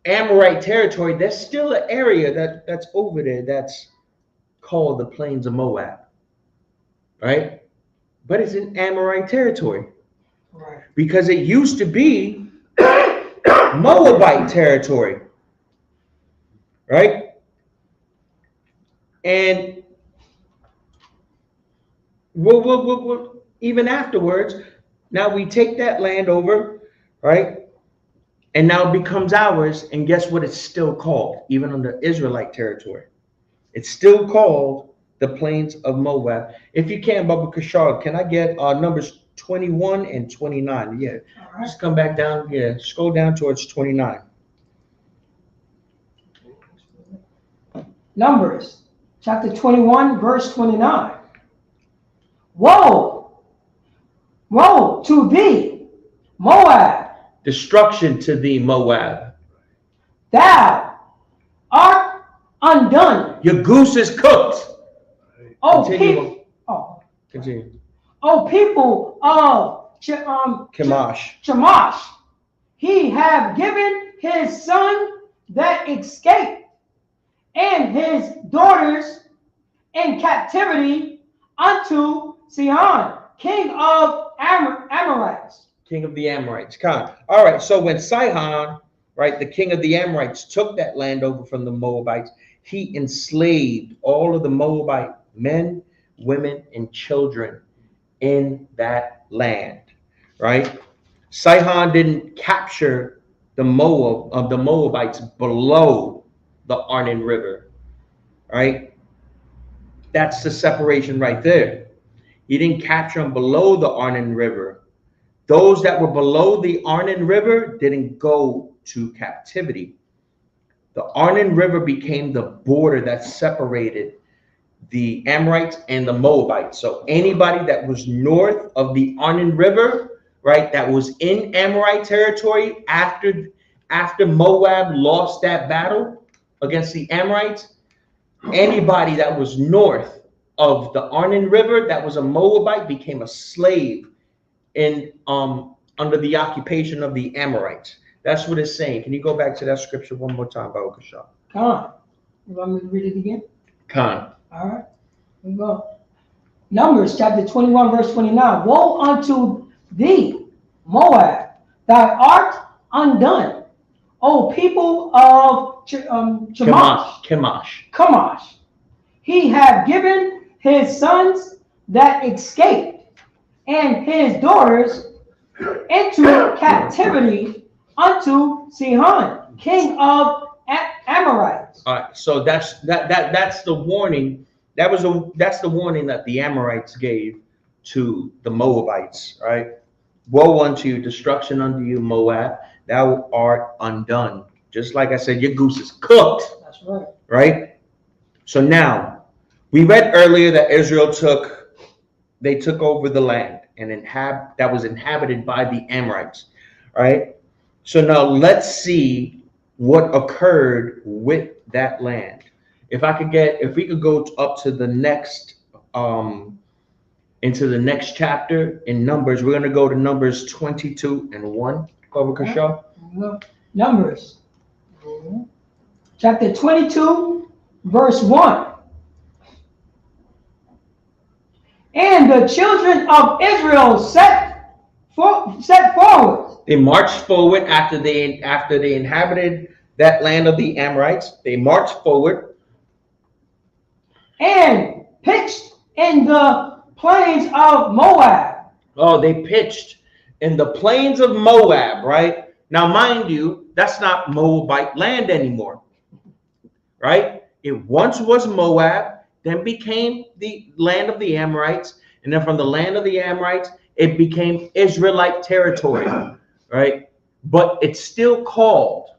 Amorite territory, there's still an area that's over there that's called the Plains of Moab, right? But it's in Amorite territory. Right. Because it used to be Moabite territory, right? And we'll even afterwards, now we take that land over, right? And now it becomes ours. And guess what it's still called, even under Israelite territory? It's still called the Plains of Moab. If you can, Baba Kashar, can I get Numbers 21 and 29? Yeah, Right. just come back down. Yeah, scroll down towards 29. Numbers chapter 21, verse 29. Woe! Woe to thee, Moab! Destruction to thee, Moab. Thou art undone. Your goose is cooked. Oh, Continue. people! Continue. Oh, people of Chemosh. Chemosh, he have given his son that escaped, and his daughters in captivity unto Sihon, king of Amorites. King of the Amorites. All right, so when Sihon, right, the king of the Amorites, took that land over from the Moabites, he enslaved all of the Moabite men, women, and children in that land, right? Sihon didn't capture the Moabites below the Arnon River, right? That's the separation right there. He didn't capture them below the Arnon River. Those that were below the Arnon River didn't go to captivity. The Arnon River became the border that separated the Amorites and the Moabites. So anybody that was north of the Arnon River, right, that was in Amorite territory after Moab lost that battle against the Amorites, anybody that was north of the Arnon River that was a Moabite became a slave in under the occupation of the Amorites. That's what it's saying. Can you go back to that scripture one more time, Baba Kashar? Khan. You want me to read it again? Khan. All right. Here we go. Numbers chapter 21, verse 29. Woe unto thee, Moab, thou art undone. O people of Chemosh. He have given his sons that escaped and his daughters into captivity unto Sihon, king of Amorites. All right, so that's the warning. That's the warning that the Amorites gave to the Moabites, right? Woe unto you, destruction unto you, Moab. Thou art undone. Just like I said, your goose is cooked. That's right. Right? So now, we read earlier that Israel took over the land and that was inhabited by the Amorites, right? So now let's see what occurred with that land. If we could go up to the next, into the next chapter in Numbers, we're going to go to Numbers 22 and 1. Baba Kashar. Numbers. Chapter 22, verse 1. And the children of Israel set forward. They marched forward after they inhabited that land of the Amorites. They marched forward and pitched in the plains of Moab. Oh, they pitched in the plains of Moab, right? Now, mind you, that's not Moabite land anymore, right? It once was Moab, then became the land of the Amorites, and then from the land of the Amorites, it became Israelite territory, right? But it's still called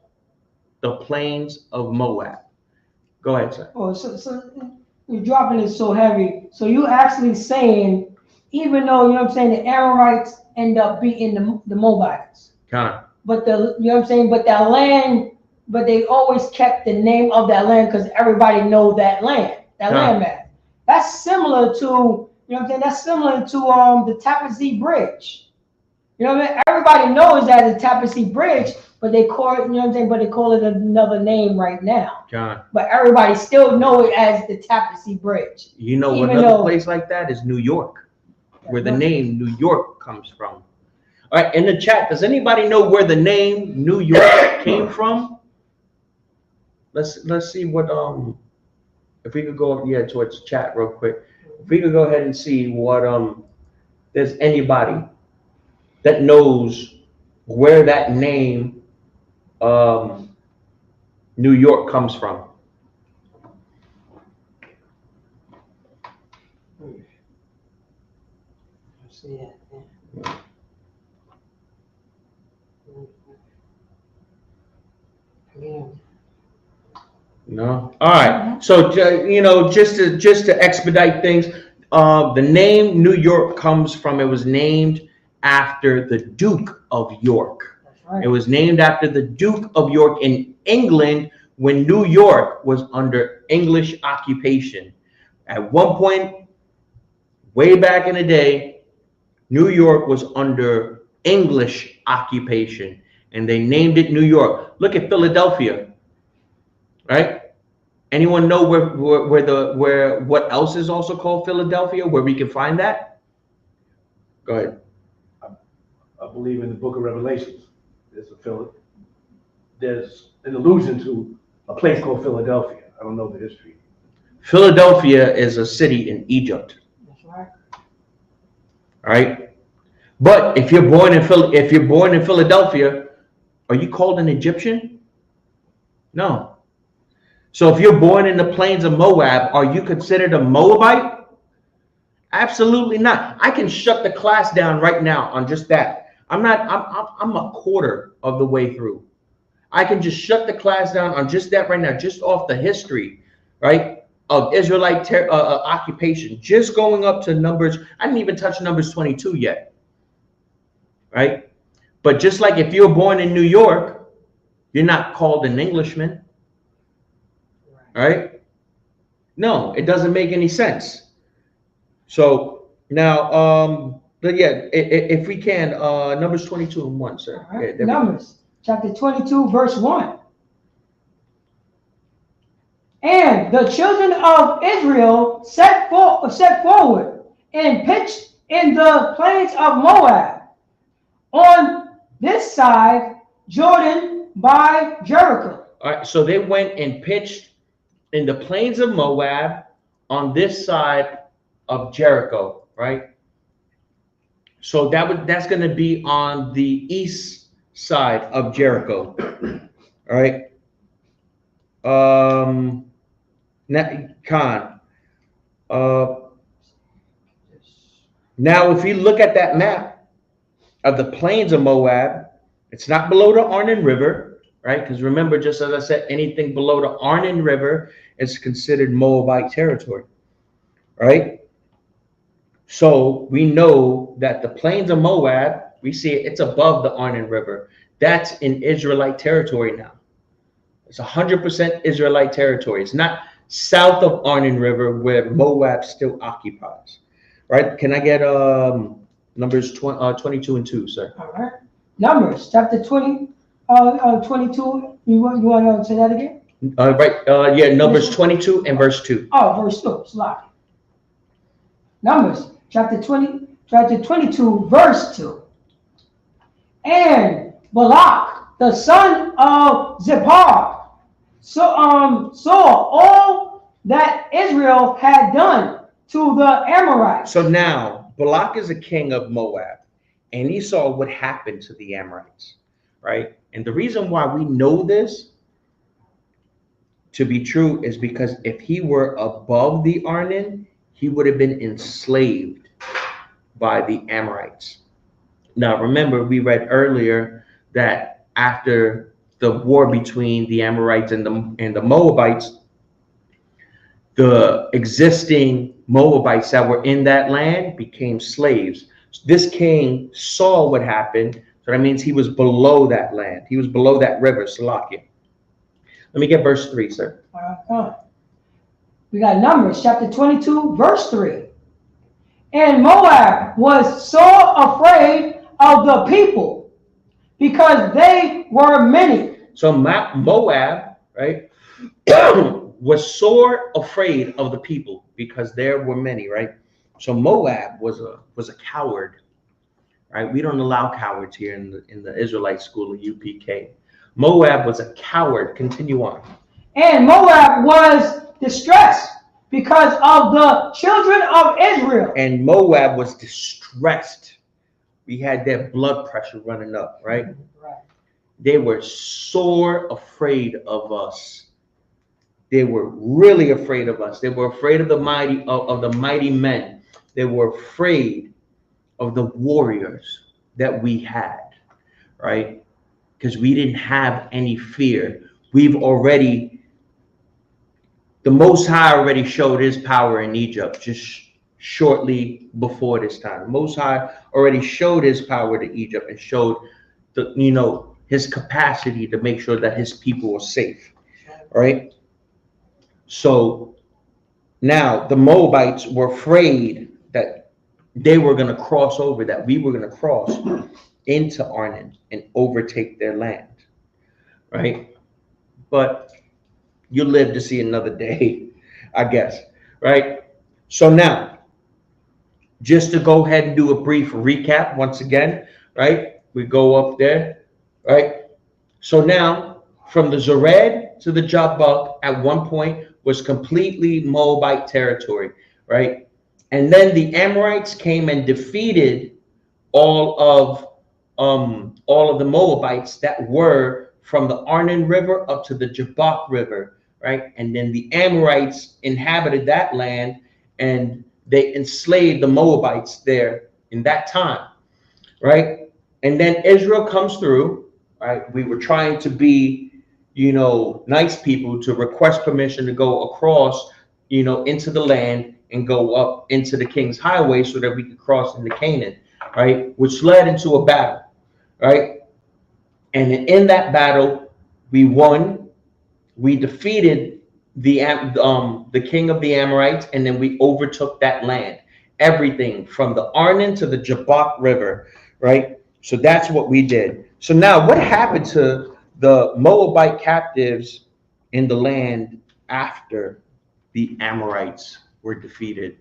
the plains of Moab. Go ahead, sir. Oh, so you're dropping it so heavy. So you actually saying, even though, you know what I'm saying, the Amorites end up being the Moabites. Kind of. But you know what I'm saying, but that land, but they always kept the name of that land because everybody know that land, land mass. That's similar to, you know what I'm saying, that's similar to the Tappan Zee Bridge. You know what I mean? Everybody knows that it's Tapestry Bridge, but they call it, you know what I'm saying? But they call it another name right now. John. But everybody still know it as the Tapestry Bridge. You know, another place like that is New York, where the name New York comes from. All right, in the chat, does anybody know where the name New York came from? Let's see what if we could go towards chat real quick. If we could go ahead and see what there's anybody that knows where that name New York comes from. See that. Yeah. No. All right. So you know, just to expedite things, the name New York comes from. It was named after the Duke of York. That's right. It was named after the Duke of York in England when New York was under English occupation. At one point, way back in the day, New York was under English occupation, and they named it New York. Look at Philadelphia, right? Anyone know where what else is also called Philadelphia? Where we can find that? Go ahead. I believe in the Book of Revelations. There's an allusion to a place called Philadelphia. I don't know the history. Philadelphia is a city in Egypt. That's right. All right. But if you're born in Philadelphia, are you called an Egyptian? No. So if you're born in the plains of Moab, are you considered a Moabite? Absolutely not. I can shut the class down right now on just that. I'm a quarter of the way through. I can just shut the class down on just that right now, just off the history, right, of Israelite occupation, just going up to Numbers. I didn't even touch Numbers 22 yet, right? But just like if you're born in New York, you're not called an Englishman, right? No, it doesn't make any sense. So now, but yeah, if we can, Numbers 22 and 1, sir. Right. Yeah, Numbers chapter 22, verse 1. And the children of Israel set forward and pitched in the plains of Moab on this side Jordan by Jericho. All right, so they went and pitched in the plains of Moab on this side of Jericho, right? So that's going to be on the east side of Jericho. All right. Now, if you look at that map of the plains of Moab, it's not below the Arnon River, right? Because remember, just as I said, anything below the Arnon River is considered Moabite territory, right? So we know that the plains of Moab, we see it's above the Arnon River. That's in Israelite territory now. It's 100% Israelite territory. It's not south of Arnon River where Moab still occupies, right? Can I get Numbers 22 and 2, sir? All right. Numbers chapter 22. You want to say that again? Right. Yeah, Numbers 22 and verse 2. Oh, verse 2. Slide. Numbers chapter 22, verse 2. And Balak, the son of Zippor, saw all that Israel had done to the Amorites. So now Balak is a king of Moab, and he saw what happened to the Amorites, right? And the reason why we know this to be true is because if he were above the Arnon, he would have been enslaved by the Amorites. Now, remember, we read earlier that after the war between the Amorites and the Moabites, the existing Moabites that were in that land became slaves. This king saw what happened, so that means he was below that land. He was below that river, Salakia. Let me get verse 3, sir. We got Numbers chapter 22, verse 3. And Moab was so afraid of the people, because they were many. So Moab, right, was sore afraid of the people because there were many, right? So Moab was a coward, right? We don't allow cowards here in the Israelite school of UPK. Moab was a coward. Continue on. And Moab was distressed because of the children of Israel. And Moab was distressed. We had their blood pressure running up, right? Right. They were sore afraid of us. They were really afraid of us. They were afraid of the mighty men. They were afraid of the warriors that we had, right? Because we didn't have any fear. The Most High already showed his power in Egypt just shortly before this time. The Most High already showed his power to Egypt and showed his capacity to make sure that his people were safe, right? So now the Moabites were afraid that they were going to cross over, that we were going to cross into Arnon and overtake their land, right? But you live to see another day, I guess, right? So now, just to go ahead and do a brief recap once again, right? We go up there, right? So now, from the Zered to the Jabbok at one point was completely Moabite territory, right? And then the Amorites came and defeated all of the Moabites that were from the Arnon River up to the Jabbok River, right? And then the Amorites inhabited that land and they enslaved the Moabites there in that time, right? And then Israel comes through, right? We were trying to be, nice people to request permission to go across, into the land and go up into the King's Highway so that we could cross into Canaan, right? Which led into a battle, right? And in that battle, we won. We defeated the king of the Amorites, and then we overtook that land. Everything from the Arnon to the Jabbok River, right? So that's what we did. So now what happened to the Moabite captives in the land after the Amorites were defeated?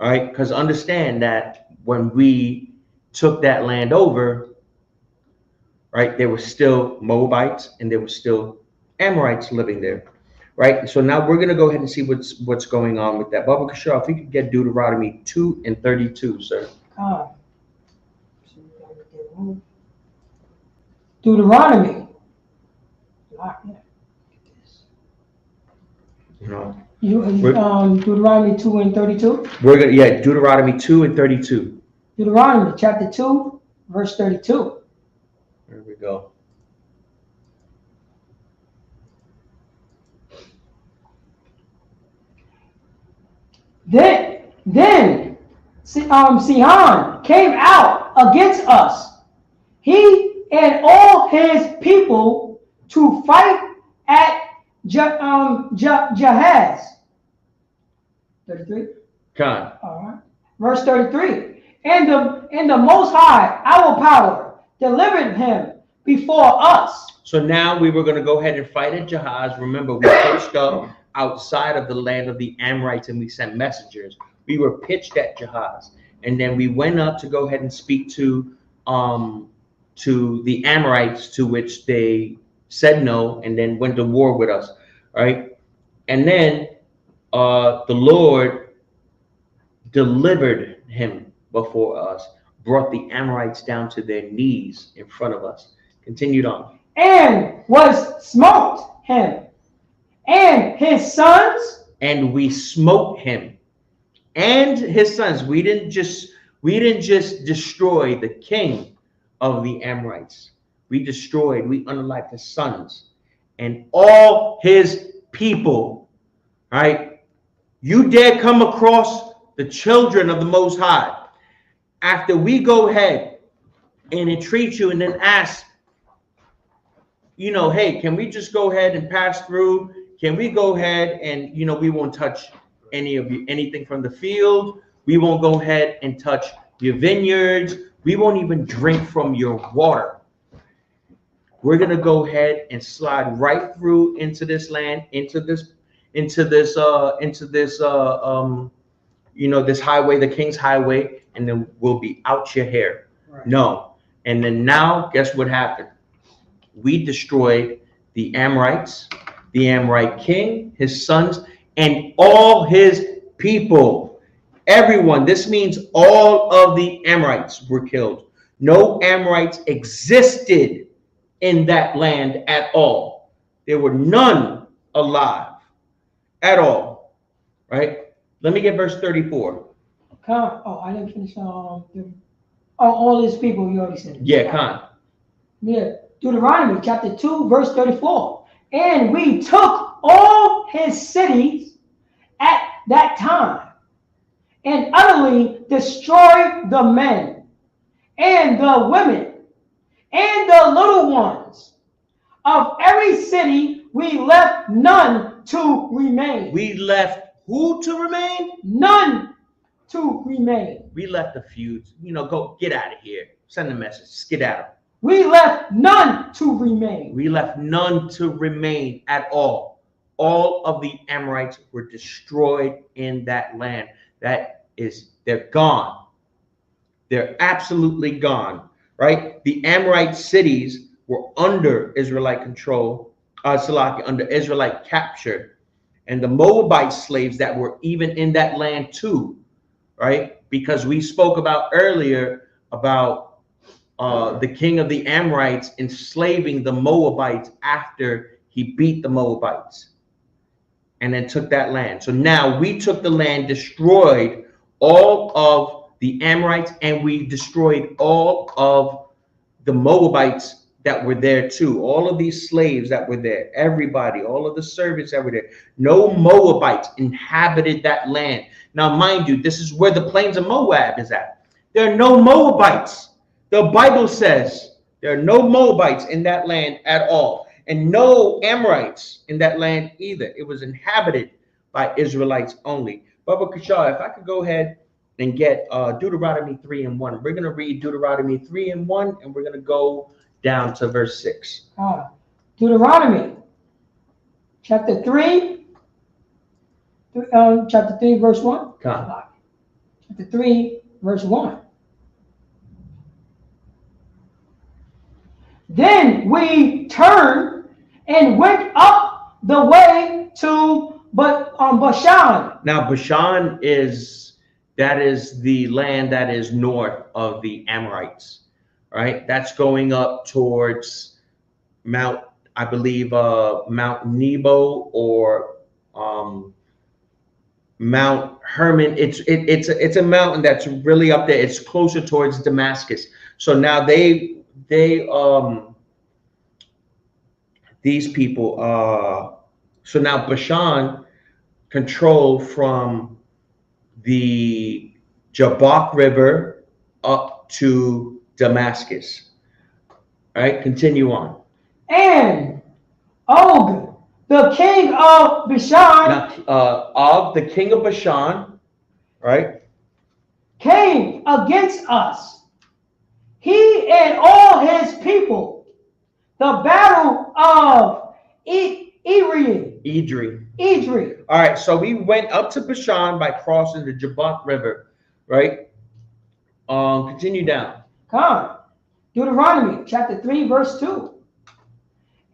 All right, because understand that when we took that land over, right, there were still Moabites and there were still Amorites living there, right? So now we're going to go ahead and see what's going on with that. Baba Kishar, if you could get Deuteronomy 2 and 32, sir. Deuteronomy. Deuteronomy 2 and 32. Deuteronomy 2 and 32. Deuteronomy chapter 2, verse 32. There we go. Then Sihon came out against us, he and all his people, to fight at Jahaz. 33. Khan. All right. Verse 33. And the Most High, our power, delivered him before us. So now we were going to go ahead and fight at Jahaz. Remember, we pitched up outside of the land of the Amorites and we sent messengers. We were pitched at Jahaz. And then we went up to go ahead and speak to the Amorites, to which they said no, and then went to war with us, right? And then the Lord delivered him before us, brought the Amorites down to their knees in front of us. Continued on. And was smote him and his sons. And we smote him and his sons. We didn't just destroy the king of the Amorites. We unalived his sons and all his people. All right. You dare come across the children of the Most High after we go ahead and entreat you and then ask, hey, can we just go ahead and pass through? Can we go ahead and, we won't touch anything from the field. We won't go ahead and touch your vineyards. We won't even drink from your water. We're gonna go ahead and slide right through into this land, into this this highway, the King's Highway, and then we'll be out your hair. Right. No. And then now, guess what happened? We destroyed the Amorites, the Amorite king, his sons, and all his people. Everyone. This means all of the Amorites were killed. No Amorites existed in that land at all. There were none alive at all. Right? Let me get verse 34. Oh, I didn't finish. All his people, you already said. Yeah, Khan. Yeah. Deuteronomy chapter 2, verse 34. And we took all his cities at that time and utterly destroyed the men and the women and the little ones. Of every city, we left none to remain. We left who to remain? None to remain. We left a few. Go get out of here. Send a message. Skedaddle. We left none to remain. We left none to remain at all. All of the Amorites were destroyed in that land. They're gone. They're absolutely gone, right? The Amorite cities were under Israelite control, under Israelite capture. And the Moabite slaves that were even in that land too, right? Because we spoke about earlier about the king of the Amorites enslaving the Moabites after he beat the Moabites and then took that land. So now we took the land, destroyed all of the Amorites, and we destroyed all of the Moabites that were there too. All of these slaves that were there, everybody, all of the servants that were there. No Moabites inhabited that land. Now, mind you, this is where the plains of Moab is at. There are no Moabites. The Bible says there are no Moabites in that land at all, and no Amorites in that land either. It was inhabited by Israelites only. Baba Kashar, if I could go ahead and get Deuteronomy 3:1. We're going to read Deuteronomy 3:1, and we're going to go down to verse 6. Deuteronomy chapter 3, verse 1. Chapter 3, verse 1. Then we turned and went up the way to Bashan. Now, Bashan is the land that is north of the Amorites, right? That's going up towards Mount Nebo or Mount Hermon. It's a mountain that's really up there. It's closer towards Damascus. So now these people, so now Bashan control from the Jabbok River up to Damascus. All right, continue on. And Og, the king of Bashan, Og, the king of Bashan, right, came against us, he and all his people, the battle of Edrei. All right, so we went up to Bashan by crossing the Jabbok River, right? Continue down. Come. Deuteronomy chapter 3, verse 2.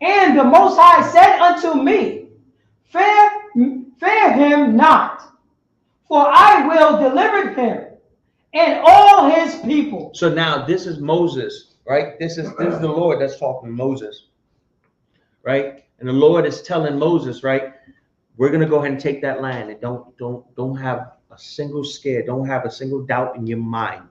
And the Most High said unto me, fear him not, for I will deliver him and all his people. So now this is Moses, right? This is the Lord that's talking to Moses, right? And the Lord is telling Moses, right? We're gonna go ahead and take that land, and don't have a single scare, don't have a single doubt in your mind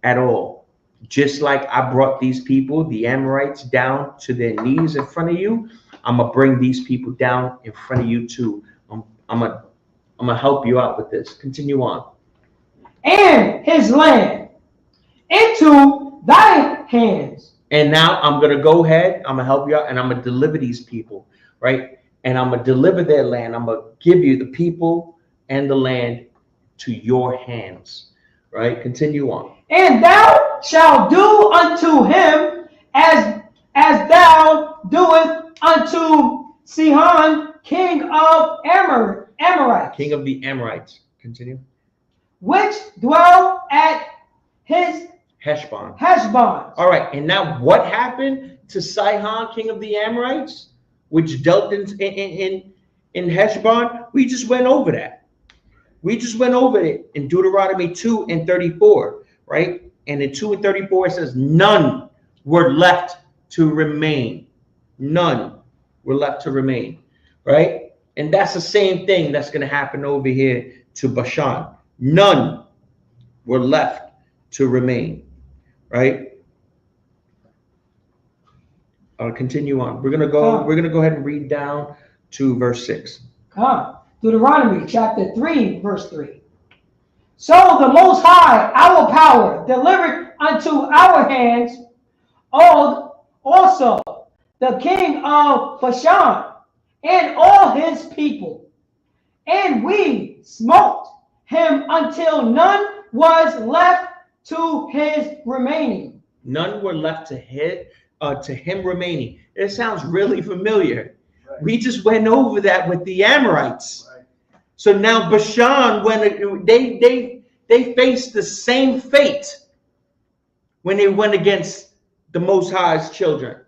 at all. Just like I brought these people, the Amorites, down to their knees in front of you, I'm gonna bring these people down in front of you too. I'm gonna help you out with this. Continue on. And his land into thy hands. And now I'm gonna go ahead. I'm gonna help you out, and I'm gonna deliver these people, right? And I'm gonna deliver their land. I'm gonna give you the people and the land to your hands, right? Continue on. And thou shall do unto him as thou doest unto Sihon, king of Amorites. King of the Amorites. Continue. Which dwell at his Heshbon. All right, and now what happened to Sihon, king of the Amorites, which dealt in Heshbon? We just went over that. We just went over it in Deuteronomy 2 and 34, right? And in 2 and 34, it says, none were left to remain. None were left to remain, right? And that's the same thing that's going to happen over here to Bashan. None were left to remain, right? Continue on. We're gonna go ahead and read down to verse 6. Deuteronomy chapter 3, verse 3. So the Most High, our power, delivered unto our hands also the king of Bashan and all his people, and we smote him until none was left to his remaining. None were left to him remaining. It sounds really familiar. Right. We just went over that with the Amorites. Right. So now Bashan, when they faced the same fate when they went against the Most High's children.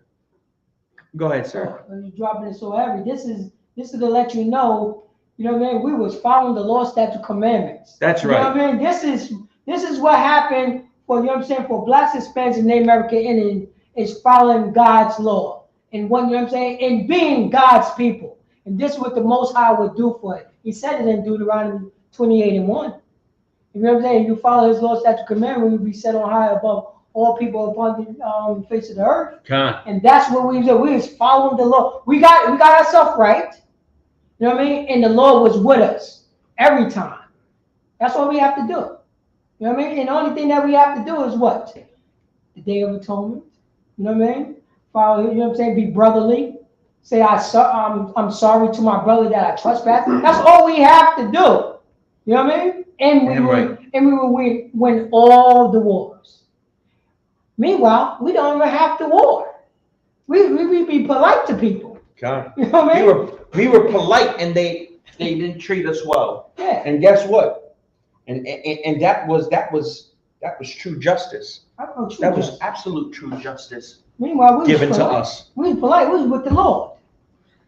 Go ahead, sir. You're dropping it so heavy. This is to let you know, you know what I mean? We was following the law, statute, commandments. That's right. You know what I mean? This is what happened for, you know what I'm saying, for blacks, Hispanics, and Native American Indians, is following God's law. And what, you know what I'm saying? And being God's people. And this is what the Most High would do for it. He said it in Deuteronomy 28 and 1. You know what I'm saying? You follow his law, statute, commandment, you'll be set on high above all people upon the face of the earth. And that's what we did. We was following the law. We got ourselves right. You know what I mean? And the Lord was with us every time. That's what we have to do. You know what I mean? And the only thing that we have to do is what? The Day of Atonement. You know what I mean? Follow, you know what I'm saying? Be brotherly. Say, I'm sorry to my brother that I trespassed. That's all we have to do. You know what I mean? And we will win all the wars. Meanwhile, we don't even have to war. We be polite to people. God. You know what I mean? We were polite, and they didn't treat us well. Yeah. And guess what? And that was true justice. That was absolute true justice. Meanwhile, we given was to polite. us. We was polite. We was with the Lord,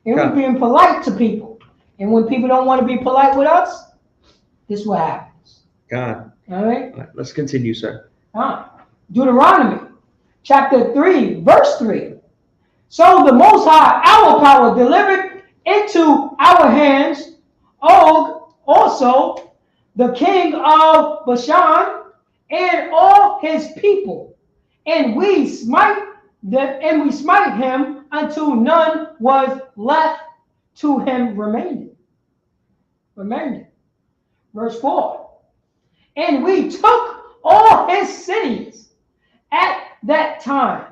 and God. we being polite to people. And when people don't want to be polite with us, this is what happens. God. All right. All right, let's continue, sir. Deuteronomy chapter 3, verse 3. So the Most High, our power, delivered into our hands also the king of Bashan and all his people, and we smite him until none was left to him remaining. Verse 4. And we took all his cities at that time.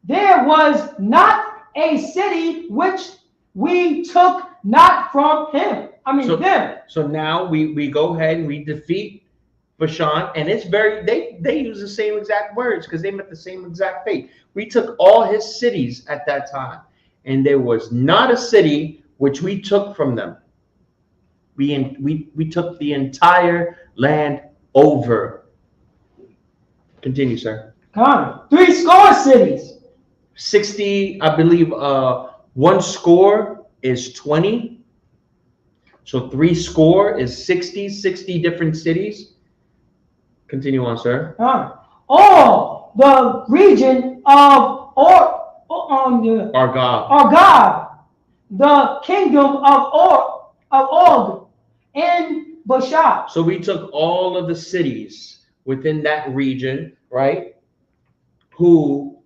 There was not a city which we took not from him. Them. So now we go ahead and we defeat Bashan, and it's they use the same exact words because they met the same exact fate. We took all his cities at that time, and there was not a city which we took from them. We took the entire land over. Continue, sir. Come on. 60 cities. 60, I believe, one score is 20. So 60 is 60 different cities. Continue on, sir. All the region of Argob, the kingdom of Og and Bashan. So we took all of the cities within that region, right? Who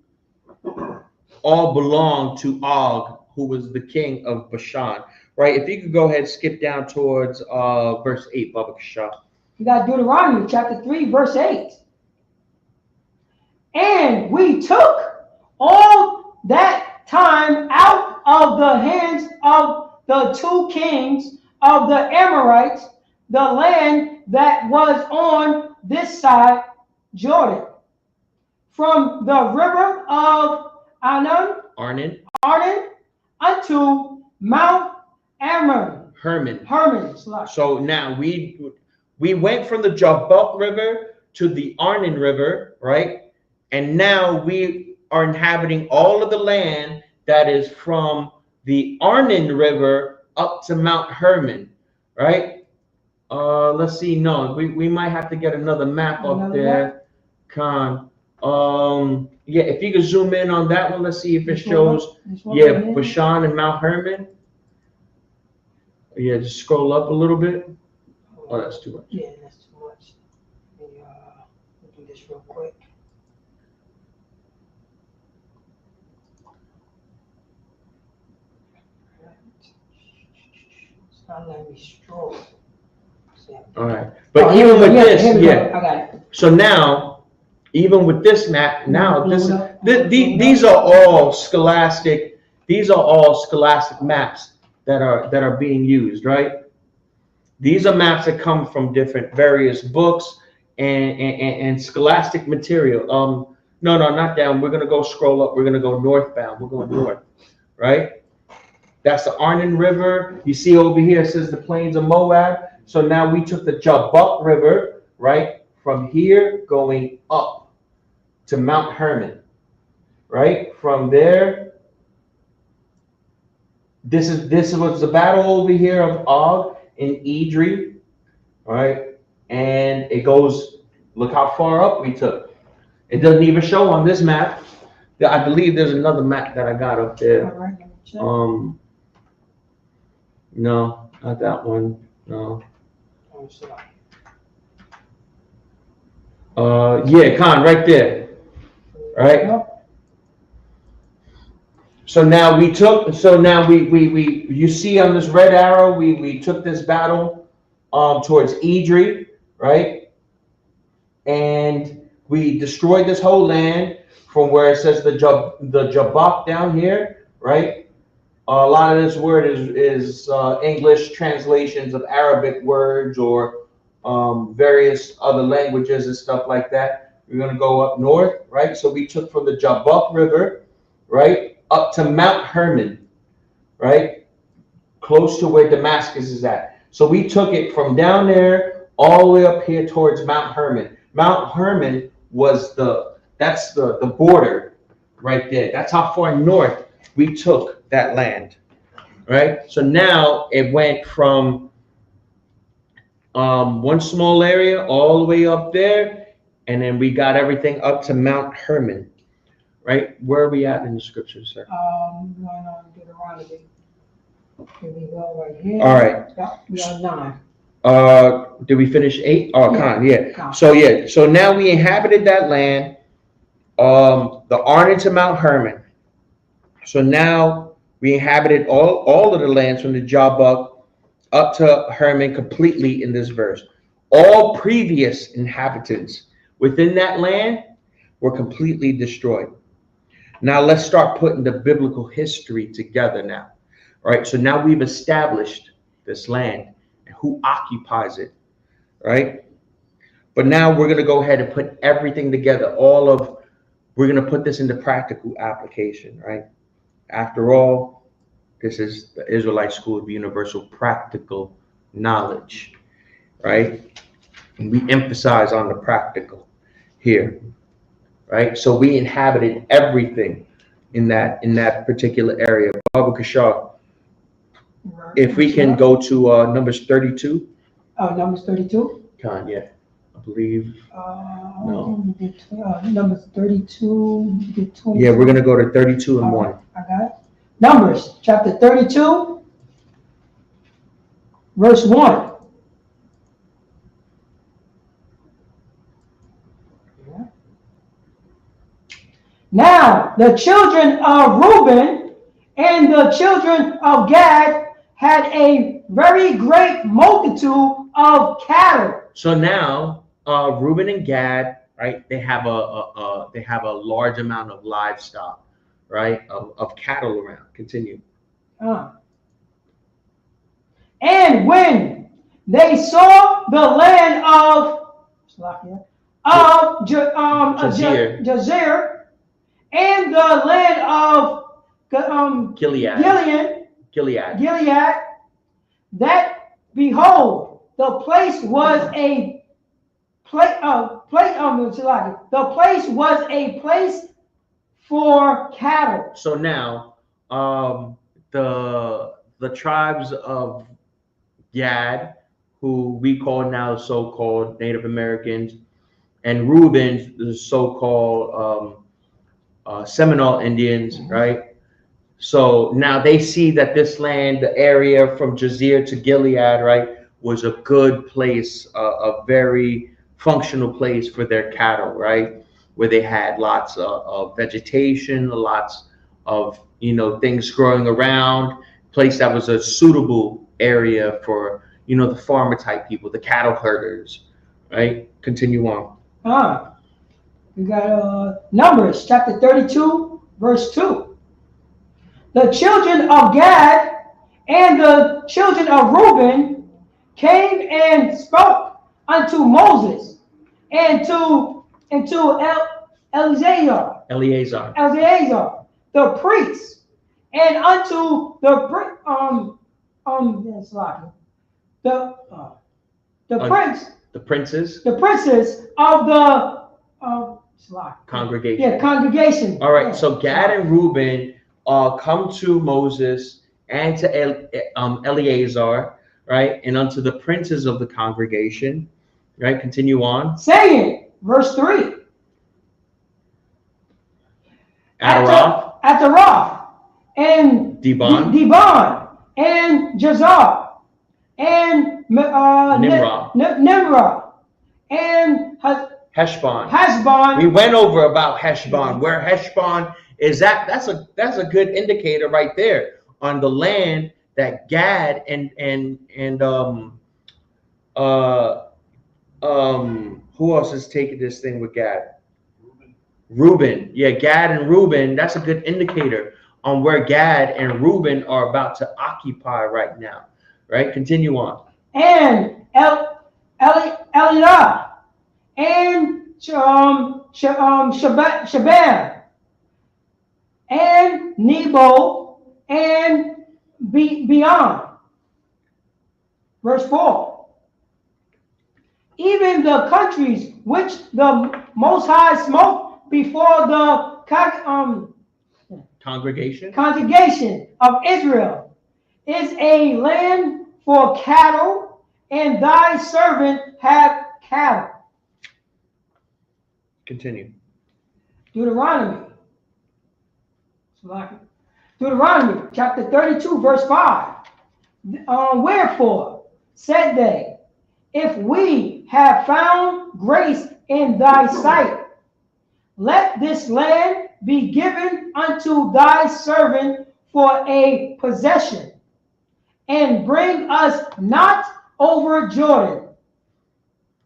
all belonged to Og, who was the king of Bashan, right? If you could go ahead and skip down towards verse 8, Baba Kasha. You got Deuteronomy chapter 3, verse 8. And we took all that time out of the hands of the two kings of the Amorites, the land that was on this side Jordan, from the river of Arnon unto Mount Hermon. So now we went from the Jabbok River to the Arnon River, right? And now we are inhabiting all of the land that is from the Arnon River up to Mount Hermon, right? Let's see. No, we might have to get another map up there. Khan. Yeah, if you could zoom in on that one, let's see if it shows. Yeah, Bashan and Mount Hermon. Yeah, just scroll up a little bit. Oh, that's too much. Yeah, that's too much. Let me do this real quick. It's not letting me scroll. All right, but even with this, yeah. I got it. So now, even with this map, now these are all scholastic. These are all scholastic maps that are being used, right? These are maps that come from different various books and scholastic material. No, not down. We're gonna go scroll up. We're gonna go northbound. We're going north, right? That's the Arnon River. You see over here it says the plains of Moab. So now we took the Jabbok River, right, from here going up to Mount Hermon, right? From there, this was the battle over here of Og and Idri, right? And it goes, look how far up we took. It doesn't even show on this map. I believe there's another map that I got up there. All right, let me check. No, not that one. No. Yeah, Khan, right there. Right. So now we took. So now we. You see on this red arrow, we took this battle, towards Idri, right? And we destroyed this whole land from where it says the Jabbok down here, right? A lot of this word is English translations of Arabic words or various other languages and stuff like that. We're going to go up north, right? So we took from the Jabbok River, right, up to Mount Hermon, right, close to where Damascus is at. So we took it from down there all the way up here towards Mount Hermon. Mount Hermon was that's the border right there. That's how far north we took that land, right? So now it went from one small area all the way up there, and then we got everything up to Mount Hermon, right? Where are we at in the scriptures, sir? Going on Deuteronomy. Here we go right here. All right. Yeah, we are 9. Did we finish 8? Oh, Yeah. Khan, yeah. Khan. So now we inhabited that land, the Arnon to Mount Hermon. So now we inhabited all of the lands from the Jabbok up to Hermon completely in this verse. All previous inhabitants within that land were completely destroyed. Now let's start putting the biblical history together now. All right, so now we've established this land and who occupies it, right? But now we're going to go ahead and put everything together. We're going to put this into practical application, right? After all, this is the Israelite School of Universal Practical Knowledge, right? And we emphasize on the practical here, right? So we inhabited everything in that particular area. Baba Kashar, if we can go to Numbers 32. Oh, Numbers 32? Khan, yeah, I believe. No. Numbers 32. Yeah, we're going to go to 32 and 1. I got it. Numbers chapter 32, verse 1. Now the children of Reuben and the children of Gad had a very great multitude of cattle. So now Reuben and Gad, right? They have a large amount of livestock, right? Of cattle around. Continue. And when they saw the land of Jazeer. and the land of Gilead. Gilead, that behold, the place was a place for cattle. So now, the tribes of Gad, who we call now so-called Native Americans, and Reuben, the so-called Seminole Indians, right? So now they see that this land, the area from Jazeer to Gilead, right, was a good place, a very functional place for their cattle, right? Where they had lots of vegetation, lots of, things growing around, place that was a suitable area for, the farmer type people, the cattle herders, right? Continue on. We got Numbers chapter 32, verse 2. The children of Gad and the children of Reuben came and spoke unto Moses and to Eleazar, the priest, and unto the princes of the congregation. Yeah, congregation. All right. Yeah. So Gad and Reuben come to Moses and to Eleazar, right, and unto the princes of the congregation, right. Continue on. Saying, verse 3. Ataroth, and Dibon, and Jazar, and Nimrah, and Heshbon. We went over about Heshbon, where Heshbon is at. That's a good indicator right there on the land that Gad and who else is taking this thing with Gad? Reuben. Yeah, Gad and Reuben. That's a good indicator on where Gad and Reuben are about to occupy right now. Right? Continue on. And Elilah and Shaban and Nebo and beyond. Verse 4. Even the countries which the Most High smote before the congregation of Israel is a land for cattle, and thy servant have cattle. Continue. Deuteronomy chapter 32, verse 5. Wherefore said they, if we have found grace in thy sight, let this land be given unto thy servant for a possession, and bring us not over Jordan.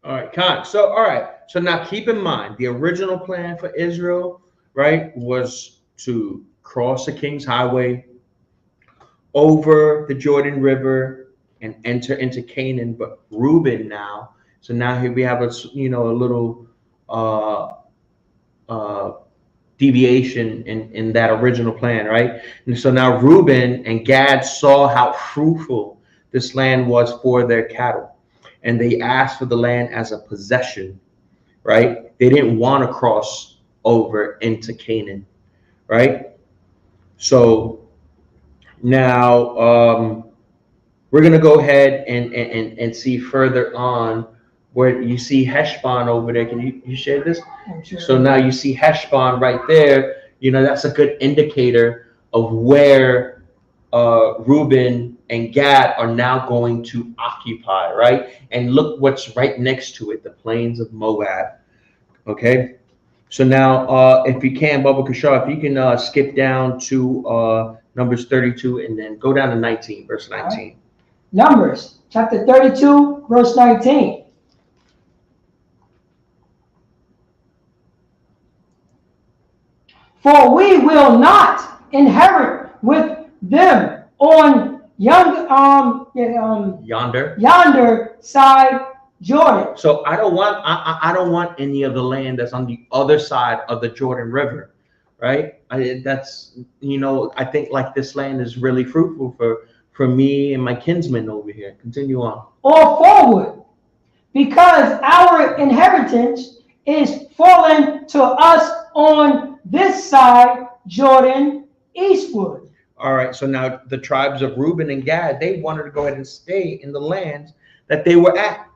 All right, Khan. So, all right. So now keep in mind, the original plan for Israel, right, was to cross the King's Highway, over the Jordan River, and enter into Canaan. But Reuben now, so now here we have a little deviation in that original plan, right? And so now Reuben and Gad saw how fruitful this land was for their cattle, and they asked for the land as a possession, right? They didn't want to cross over into Canaan, right? So now we're going to go ahead and see further on where you see Heshbon over there. Can you share this? Sure. So now you see Heshbon right there. That's a good indicator of where Reuben and Gad are now going to occupy, right? And look what's right next to it, the plains of Moab. Okay. So now, if you can, Baba Kashar, if you can skip down to Numbers 32 and then go down to 19, verse 19. Right. Numbers chapter 32, verse 19. For we will not inherit with them on yonder side Jordan. So I don't want any of the land that's on the other side of the Jordan River, right? That's, you know, I think like this land is really fruitful for me and my kinsmen over here. Continue on. Or forward, because our inheritance is fallen to us on this side, Jordan, eastward. All right, so now the tribes of Reuben and Gad, they wanted to go ahead and stay in the land that they were at.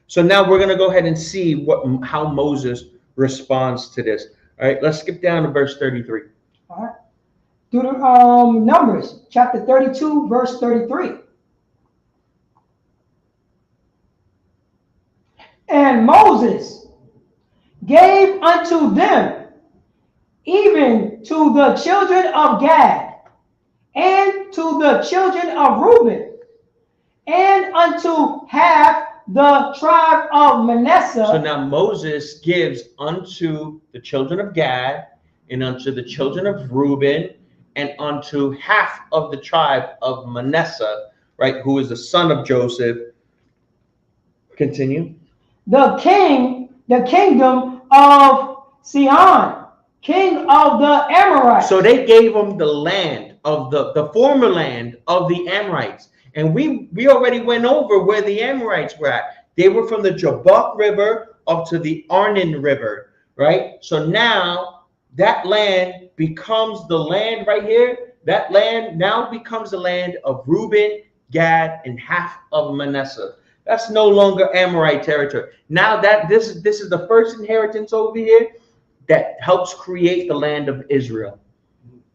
So now we're going to go ahead and see how Moses responds to this. All right, let's skip down to verse 33. All right. Numbers chapter 32, verse 33. And Moses gave unto them, even to the children of Gad, and to the children of Reuben, and unto half the tribe of Manasseh. So now Moses gives unto the children of Gad, and unto the children of Reuben, and unto half of the tribe of Manasseh, right, who is the son of Joseph. Continue. The kingdom of Sihon, king of the Amorites. So they gave them the land of the former land of the Amorites. And we already went over where the Amorites were at. They were from the Jabbok River up to the Arnon River, right? So now that land becomes the land right here. That land now becomes the land of Reuben, Gad, and half of Manasseh. That's no longer Amorite territory. Now that this is the first inheritance over here that helps create the land of Israel.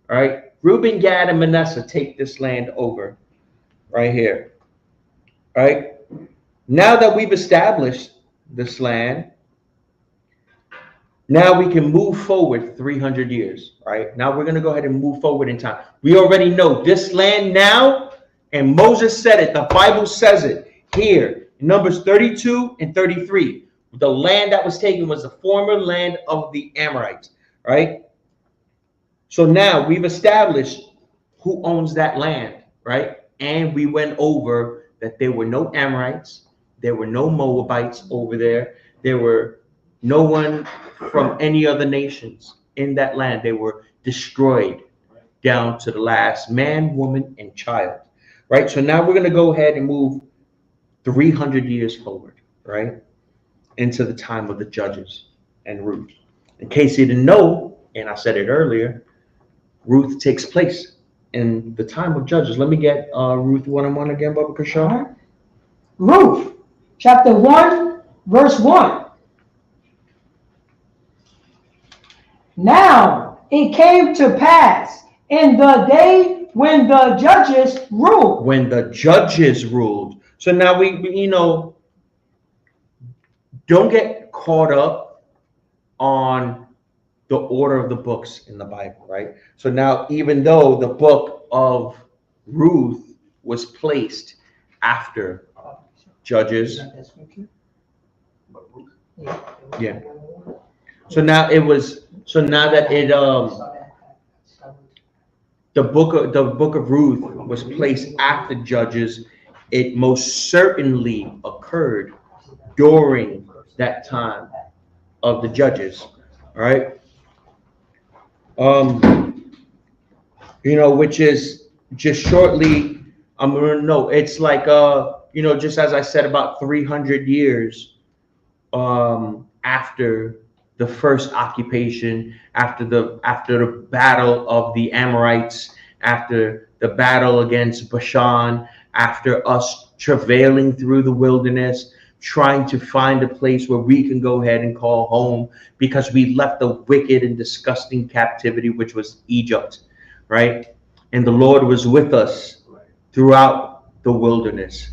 All right, Reuben, Gad, and Manasseh take this land over right here. All right, now that we've established this land, now we can move forward 300 years. All right, now we're going to go ahead and move forward in time. We already know this land now, and Moses said it. The Bible says it here. Numbers 32 and 33. The land that was taken was the former land of the Amorites, right? So now we've established who owns that land, right? And we went over that there were no Amorites, there were no Moabites over there, there were no one from any other nations in that land. They were destroyed down to the last man, woman, and child, right? So now we're going to go ahead and move 300 years forward, right, into the time of the Judges and Ruth. In case you didn't know, and I said it earlier, Ruth takes place in the time of Judges. Let me get Ruth 1:1 again, Baba Kashaw. Right. Ruth, chapter 1, verse 1. Now it came to pass in the day when the judges ruled. When the judges ruled. So now we you know, don't get caught up on the order of the books in the Bible, right? So now, even though the book of Ruth was placed after Judges, yeah. So now it was. So now that it the book of Ruth was placed after Judges, it most certainly occurred during that time of the Judges. All right. You know, which is just shortly, I'm gonna know, it's like you know, just as I said, about 300 years after the first occupation, after the battle of the Amorites, after the battle against Bashan, after us travailing through the wilderness, trying to find a place where we can go ahead and call home, because we left the wicked and disgusting captivity, which was Egypt, right? And the Lord was with us throughout the wilderness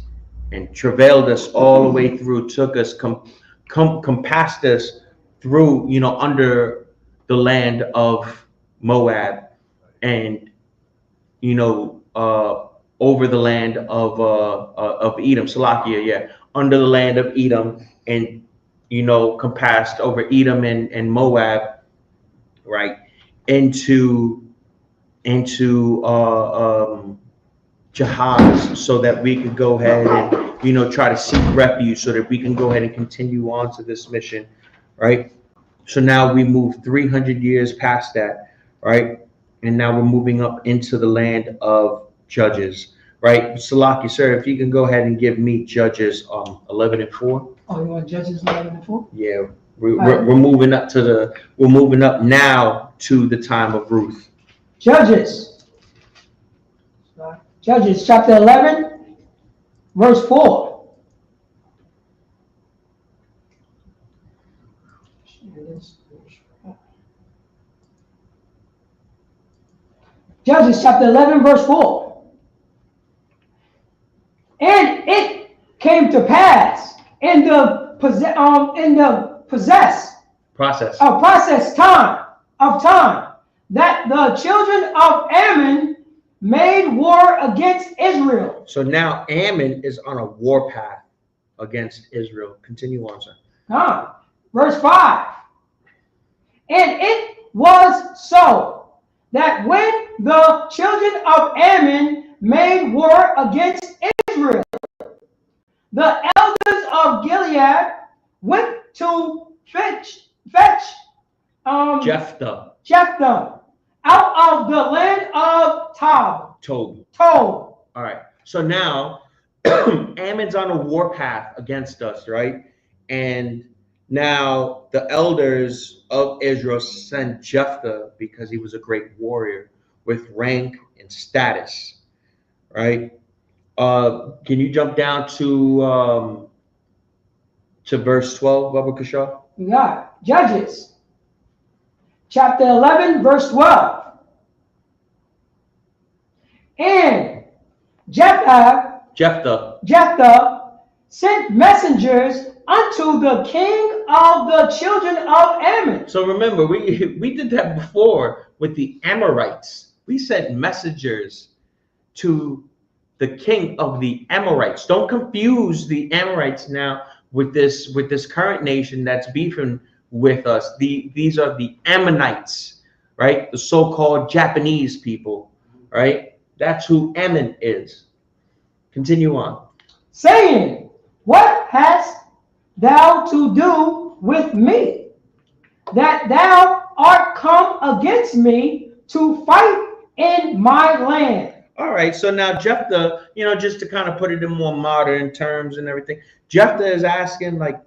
and travailed us all the way through, took us, compassed us through, you know, under the land of Moab, and, you know, over the land of Edom, Salakia, yeah, under the land of Edom, and, you know, compassed over Edom and Moab, right, into jihads so that we could go ahead and, you know, try to seek refuge so that we can go ahead and continue on to this mission, right? So now we move 300 years past that, right? And now we're moving up into the land of Judges, right? Salaki, sir, if you can go ahead and give me Judges 11 and 4. Oh, you want Judges 11 and 4? Yeah, we're moving up to we're moving up now to the time of Ruth. Judges chapter 11, verse 4. Judges chapter 11, verse 4. And it came to pass in the process time that the children of Ammon made war against Israel. So now Ammon is on a war path against Israel. Continue on, sir. Verse 5. And it was so that when the children of Ammon made war against Israel, the elders of Gilead went to fetch Jephthah out of the land of Tob. All right. So now Ammon's on a war path against us, right? And now the elders of Israel sent Jephthah because he was a great warrior with rank and status, right? Can you jump down to verse 12, Baba Kashaw? Yeah, Judges chapter 11, verse 12. And Jephthah sent messengers unto the king of the children of Ammon. So remember, we did that before with the Amorites. We sent messengers to the king of the Amorites. Don't confuse the Amorites now with this current nation that's beefing with us. These are the Ammonites, right? The so-called Japanese people, right? That's who Ammon is. Continue on. Saying, what hast thou to do with me, that thou art come against me to fight in my land? All right, so now Jephthah, you know, just to kind of put it in more modern terms and everything, Jephthah is asking, like,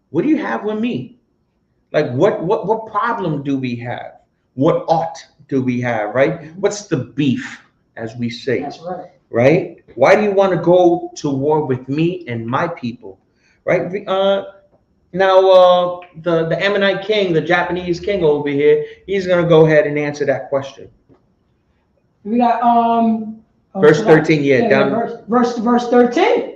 what do you have with me? Like, what problem do we have? What ought do we have, right? What's the beef, as we say? That's right. Right? Why do you want to go to war with me and my people? Right? Now, the Ammonite king, the Japanese king over here, he's going to go ahead and answer that question. We got verse 13, verse 13.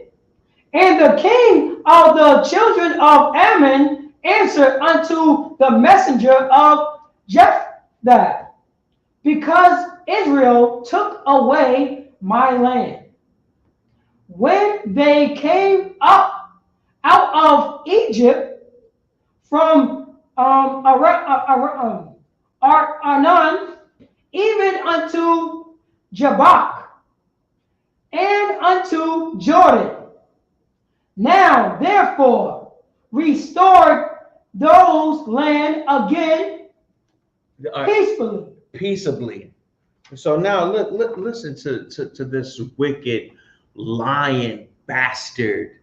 And the king of the children of Ammon answered unto the messenger of Jephthah, because Israel took away my land. When they came up out of Egypt from Arnon, even unto Jabbok, and unto Jordan. Now, therefore, restored those land again peaceably. So now listen to this wicked, lying bastard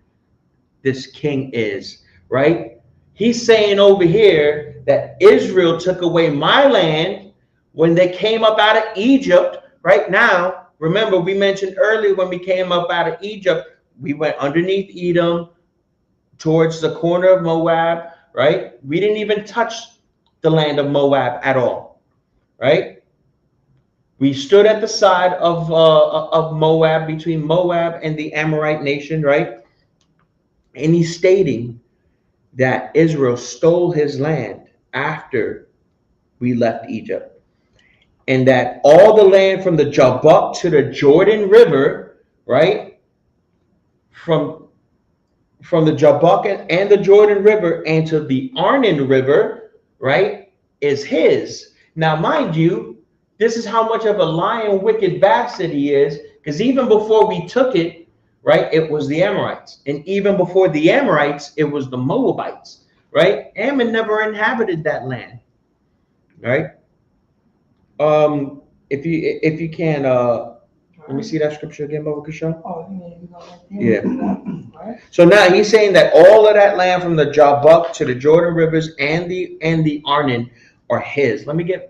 this king is, right? He's saying over here that Israel took away my land when they came up out of Egypt. Right now, remember, we mentioned earlier when we came up out of Egypt, we went underneath Edom towards the corner of Moab, right? We didn't even touch the land of Moab at all, right? We stood at the side of Moab, between Moab and the Amorite nation, right? And he's stating that Israel stole his land after we left Egypt. And that all the land from the Jabbok to the Jordan River, right? From the Jabbok and the Jordan River and to the Arnon River, right, is his. Now, mind you, this is how much of a lying, wicked bastard he is. Because even before we took it, right, it was the Amorites. And even before the Amorites, it was the Moabites, right? Ammon never inhabited that land, right? If you can, let me see that scripture again, Baba Kishon. Oh, you mean right Yeah. Right. So now he's saying that all of that land from the Jabbok to the Jordan rivers and the Arnon are his. Let me get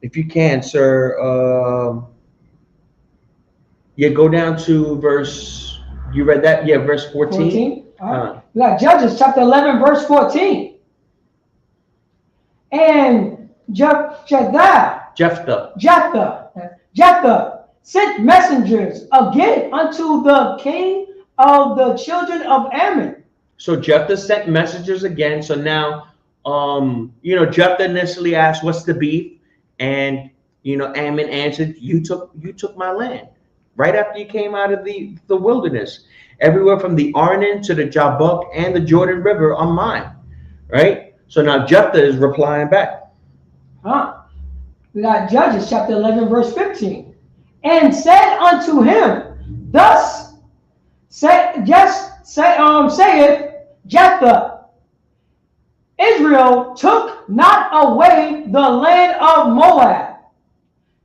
if you can, sir. Yeah, go down to verse. You read that? Yeah, verse 14. Right. We got Judges chapter 11, verse 14. And Jephthah sent messengers again unto the king of the children of Ammon. So Jephthah sent messengers again. So now, Jephthah initially asked, "What's the beef?" And Ammon answered, "You took my land right after you came out of the wilderness. Everywhere from the Arnon to the Jabbok and the Jordan River are mine." Right. So now Jephthah is replying back. We got Judges chapter 11, verse 15. And said unto him, thus saith Jephthah, Israel took not away the land of Moab,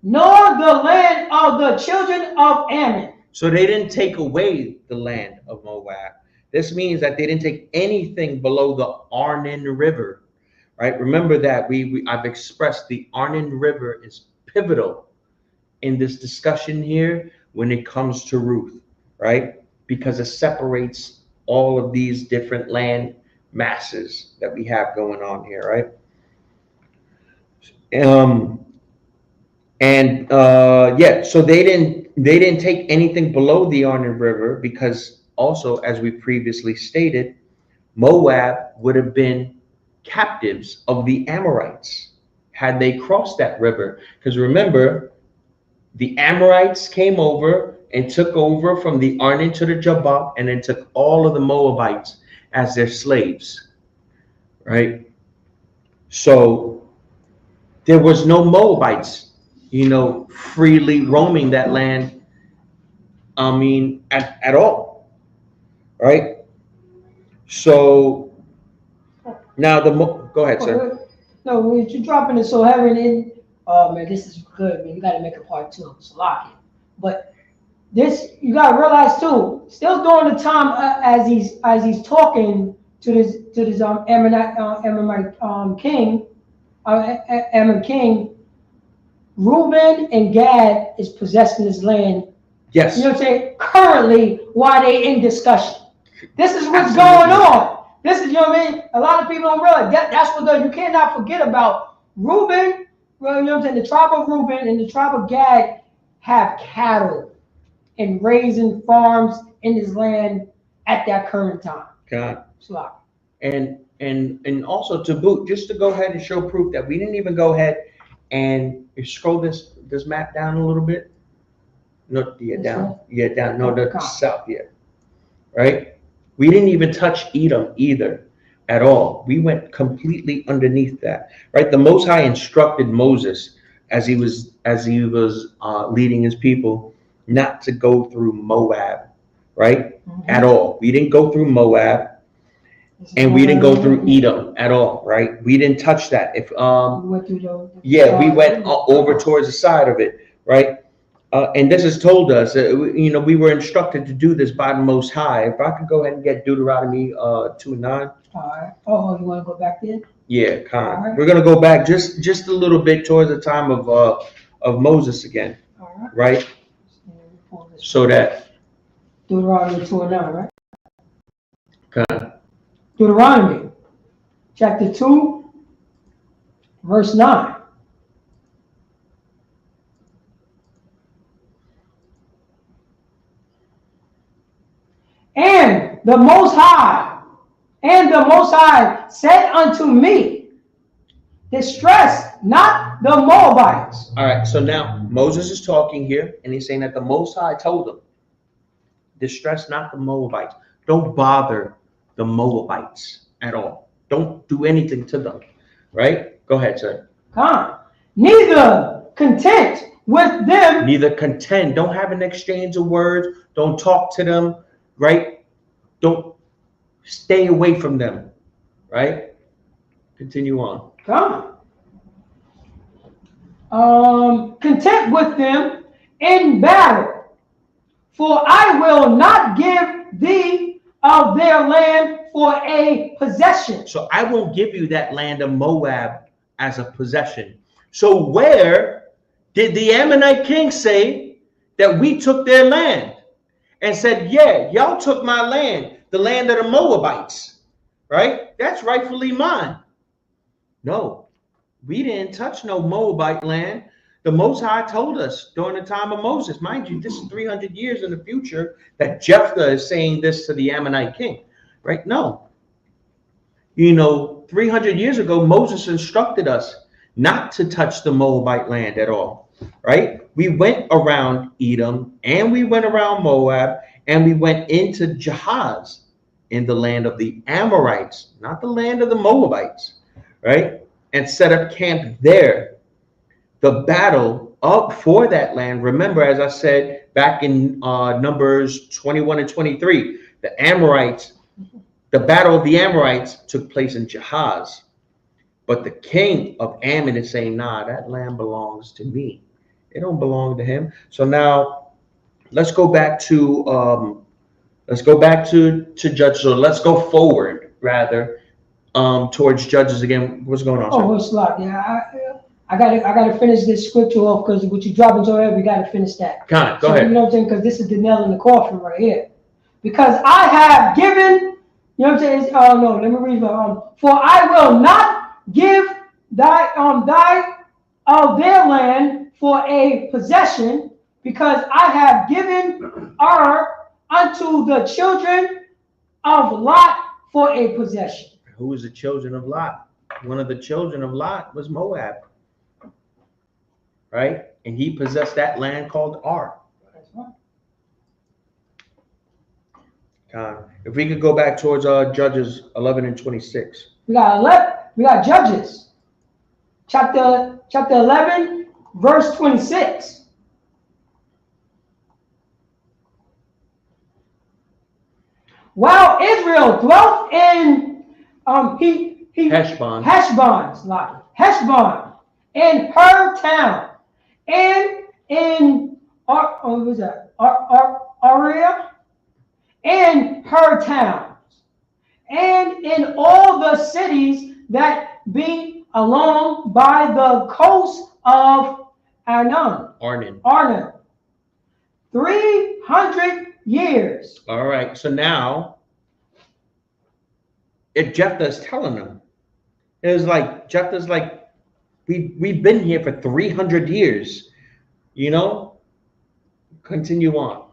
nor the land of the children of Ammon. So they didn't take away the land of Moab. This means that they didn't take anything below the Arnon River. Right? Remember that I've expressed the Arnon River is pivotal in this discussion here when it comes to Ruth, right? Because it separates all of these different land masses that we have going on here, right? So they didn't take anything below the Arnon River because also, as we previously stated, Moab would have been captives of the Amorites had they crossed that river. Because remember, the Amorites came over and took over from the Arnon to the Jabbok and then took all of the Moabites as their slaves, right? So there was no Moabites, freely roaming that land, at all, right? So now go ahead, sir. No, when you're dropping it so heavy in, oh man, this is good, man. You got to make a part 2 of Salaki. But this, you got to realize too, still during the time as he's talking to this Ammonite king, Ammon king, Reuben and Gad is possessing this land. Yes. You know what I'm saying? Currently, while they in discussion, this is what's going on. This is, what I mean? A lot of people don't realize that's what you cannot forget about. Reuben, the tribe of Reuben and the tribe of Gad have cattle and raising farms in this land at that current time. God. Slop. And also to boot, just to go ahead and show proof that we didn't even go ahead and scroll this map down a little bit. No, down. Yeah, down. No, the south, yeah. Right? We didn't even touch Edom either at all. We went completely underneath that, right? The Most High instructed Moses as he was leading his people not to go through Moab, right? Mm-hmm. At all. We didn't go through Moab, and we didn't go through Edom at all, right? We didn't touch that. We went over towards the side of it, right? And this is told us, we were instructed to do this by the Most High. If I could go ahead and get Deuteronomy 2:9. All right. Oh, you want to go back there? Yeah, right. We're gonna go back just a little bit towards the time of Moses again. All right. So that Deuteronomy 2:9, right? Okay. Deuteronomy chapter 2, verse 9. And the Most High said unto me, distress not the Moabites. All right, so now Moses is talking here, and he's saying that the Most High told him, distress not the Moabites. Don't bother the Moabites at all. Don't do anything to them, right? Go ahead, sir. Neither content with them. Neither contend. Don't have an exchange of words. Don't talk to them, right? Don't stay away from them, right? Continue on. Come on. Content with them in battle. For I will not give thee of their land for a possession. So I won't give you that land of Moab as a possession. So where did the Ammonite king say that we took their land and said, yeah, y'all took my land, the land of the Moabites, right? That's rightfully mine. No, we didn't touch no Moabite land. The Most High told us during the time of Moses, mind you, this is 300 years in the future that Jephthah is saying this to the Ammonite king, right? No. 300 years ago, Moses instructed us not to touch the Moabite land at all, right? We went around Edom and we went around Moab and we went into Jahaz in the land of the Amorites, not the land of the Moabites, right? And set up camp there. The battle up for that land, remember, as I said back in Numbers 21 and 23, the Amorites, the battle of the Amorites took place in Jahaz. But the king of Ammon is saying, nah, that land belongs to me. It don't belong to him. So now let's go back to Judges. So let's go forward rather towards Judges again. What's going on? Oh, it's like, yeah, I gotta finish this scripture off because what you drop into it, we gotta finish that. Go ahead. You know what I'm saying? Because this is the nail in the coffin right here. Because I have given, you know what I'm saying? Oh no, let me read. For I will not give thy of their land for a possession, because I have given unto the children of Lot for a possession. Who was the children of Lot? One of the children of Lot was Moab, right? And he possessed that land called Ar. That's right. If we could go back towards Judges 11 and 26. We got Judges, chapter 11, verse 26. While Israel dwelt in Heshbon, in her town, and in Aria, in her towns, and in all the cities that be along by the coast of Arnon. 300 years. All right. So now, if Jephthah is telling them, it was like Jephthah's like, we've been here for 300 years. Continue on.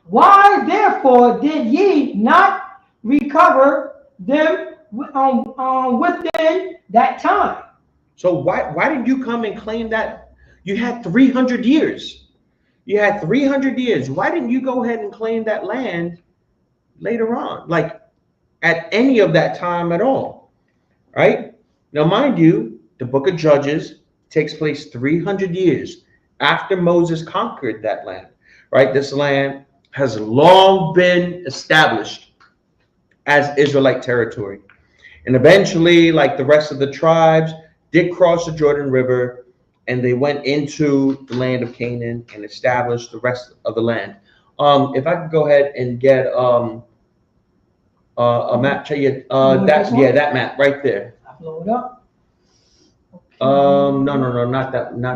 Why therefore did ye not recover them within that time? So why did you come and claim that you had 300 years? You had 300 years. Why didn't you go ahead and claim that land later on, like at any of that time at all, right? Now, mind you, the book of Judges takes place 300 years after Moses conquered that land, right? This land has long been established as Israelite territory. And eventually, like the rest of the tribes, did cross the Jordan River, and they went into the land of Canaan and established the rest of the land. If I could go ahead and get a map, that map right there. Blow it up. Okay. No, not that one.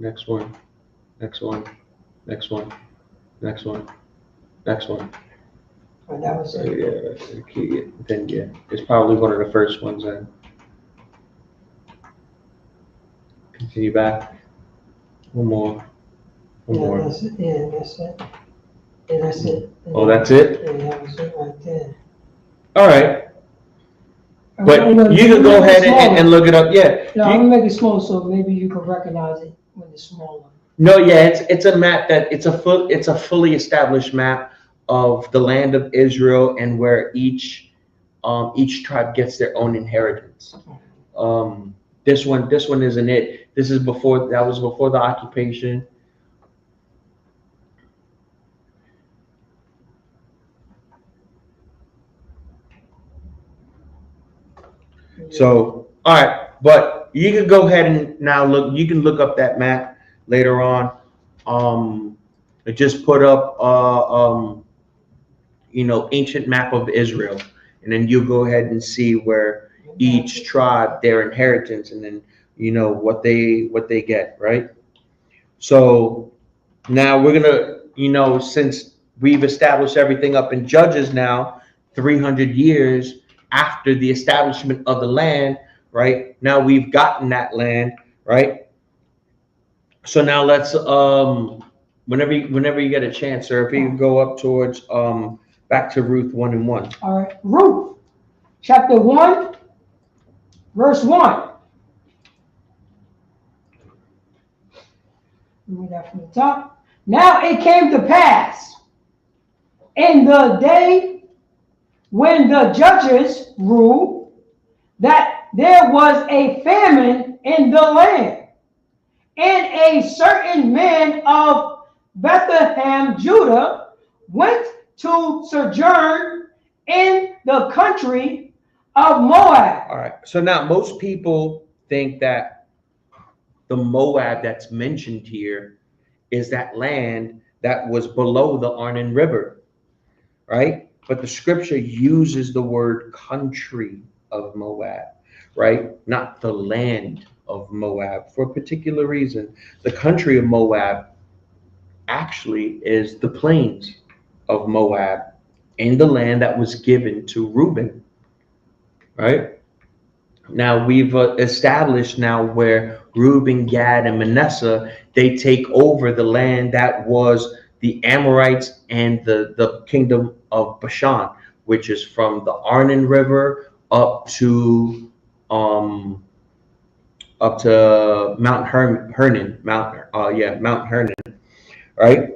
Next one. Oh, that was it. Then it's probably one of the first ones. Then continue back. One more. That's it. Yeah, that's it. Yeah, that's it. Oh, that's it? Yeah, that was it right there. All right. But you can go ahead and look it up. Yeah. No, I'm gonna make it small so maybe you can recognize it when it's smaller. No, yeah, it's a map that it's a fully established map of the land of Israel, and where each tribe gets their own inheritance. This one isn't it. This is before, that was before the occupation. So, all right, but you can go ahead and now look. You can look up that map later on. I just put up ancient map of Israel, and then you go ahead and see where each tribe, their inheritance, and then what they get, right? So now we're gonna, since we've established everything up in Judges now, 300 years after the establishment of the land, right? Now we've gotten that land, right? So now let's whenever you get a chance, sir, if you can go up towards back to Ruth 1:1. All right, Ruth, chapter 1, verse 1. Read that from the top. Now it came to pass in the day when the judges ruled that there was a famine in the land, and a certain man of Bethlehem, Judah, went to sojourn in the country of Moab. All right. So now most people think that the Moab that's mentioned here is that land that was below the Arnon River, right? But the scripture uses the word country of Moab, right? Not the land of Moab, for a particular reason. The country of Moab actually is the plains of Moab in the land that was given to Reuben, right? Now we've established now where Reuben, Gad, and Manasseh, they take over the land that was the Amorites and the kingdom of Bashan, which is from the Arnon River up to Mount Hermon, Mount Hermon, right?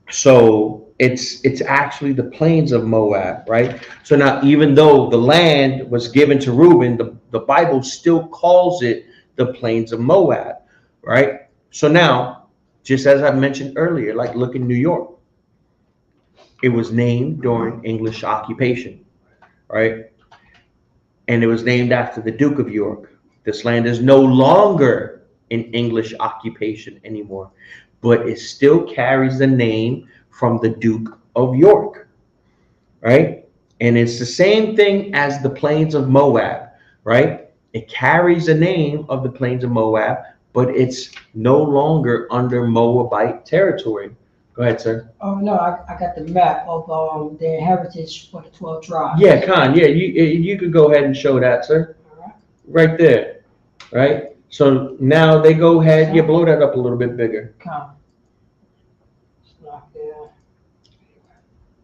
So it's actually the plains of Moab, right? So now, even though the land was given to Reuben, the Bible still calls it the plains of Moab, right? So now, just as I mentioned earlier, like look in New York, it was named during English occupation, right? And it was named after the Duke of York. This land is no longer in English occupation anymore, but it still carries the name from the Duke of York, right? And it's the same thing as the plains of Moab, right? It carries the name of the plains of Moab, but it's no longer under Moabite territory. Go ahead, sir. Oh no, I got the map of the inheritance for the 12 tribes. Yeah, Khan. Yeah, you could go ahead and show that, sir. All right. Right there, right? So now they go ahead. Yeah, blow that up a little bit bigger. Come. It's not there.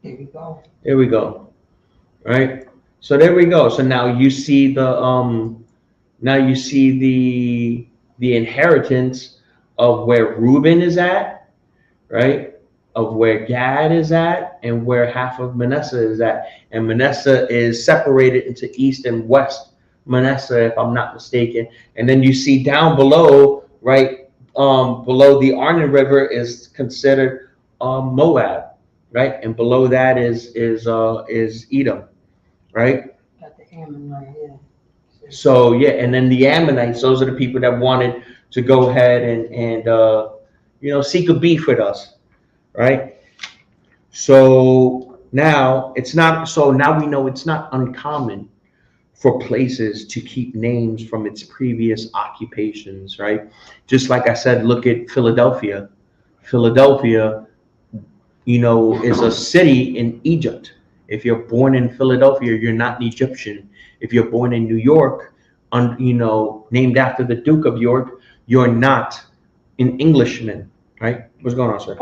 There we go. There we go. Right. So there we go. So now you see the inheritance of where Reuben is at, right? Of where Gad is at, and where half of Manasseh is at. And Manasseh is separated into east and west Manasseh, if I'm not mistaken. And then you see down below, right, below the Arnon River is considered Moab, right? And below that is Edom, right? Got the Ammon right here. So yeah, and then the Ammonites, those are the people that wanted to go ahead and seek a beef with us, right? So now it's not. So now we know it's not uncommon for places to keep names from its previous occupations, right? Just like I said, look at Philadelphia. Philadelphia, is a city in Egypt. If you're born in Philadelphia, you're not an Egyptian. If you're born in New York, named after the Duke of York, you're not an Englishman, right? What's going on, sir?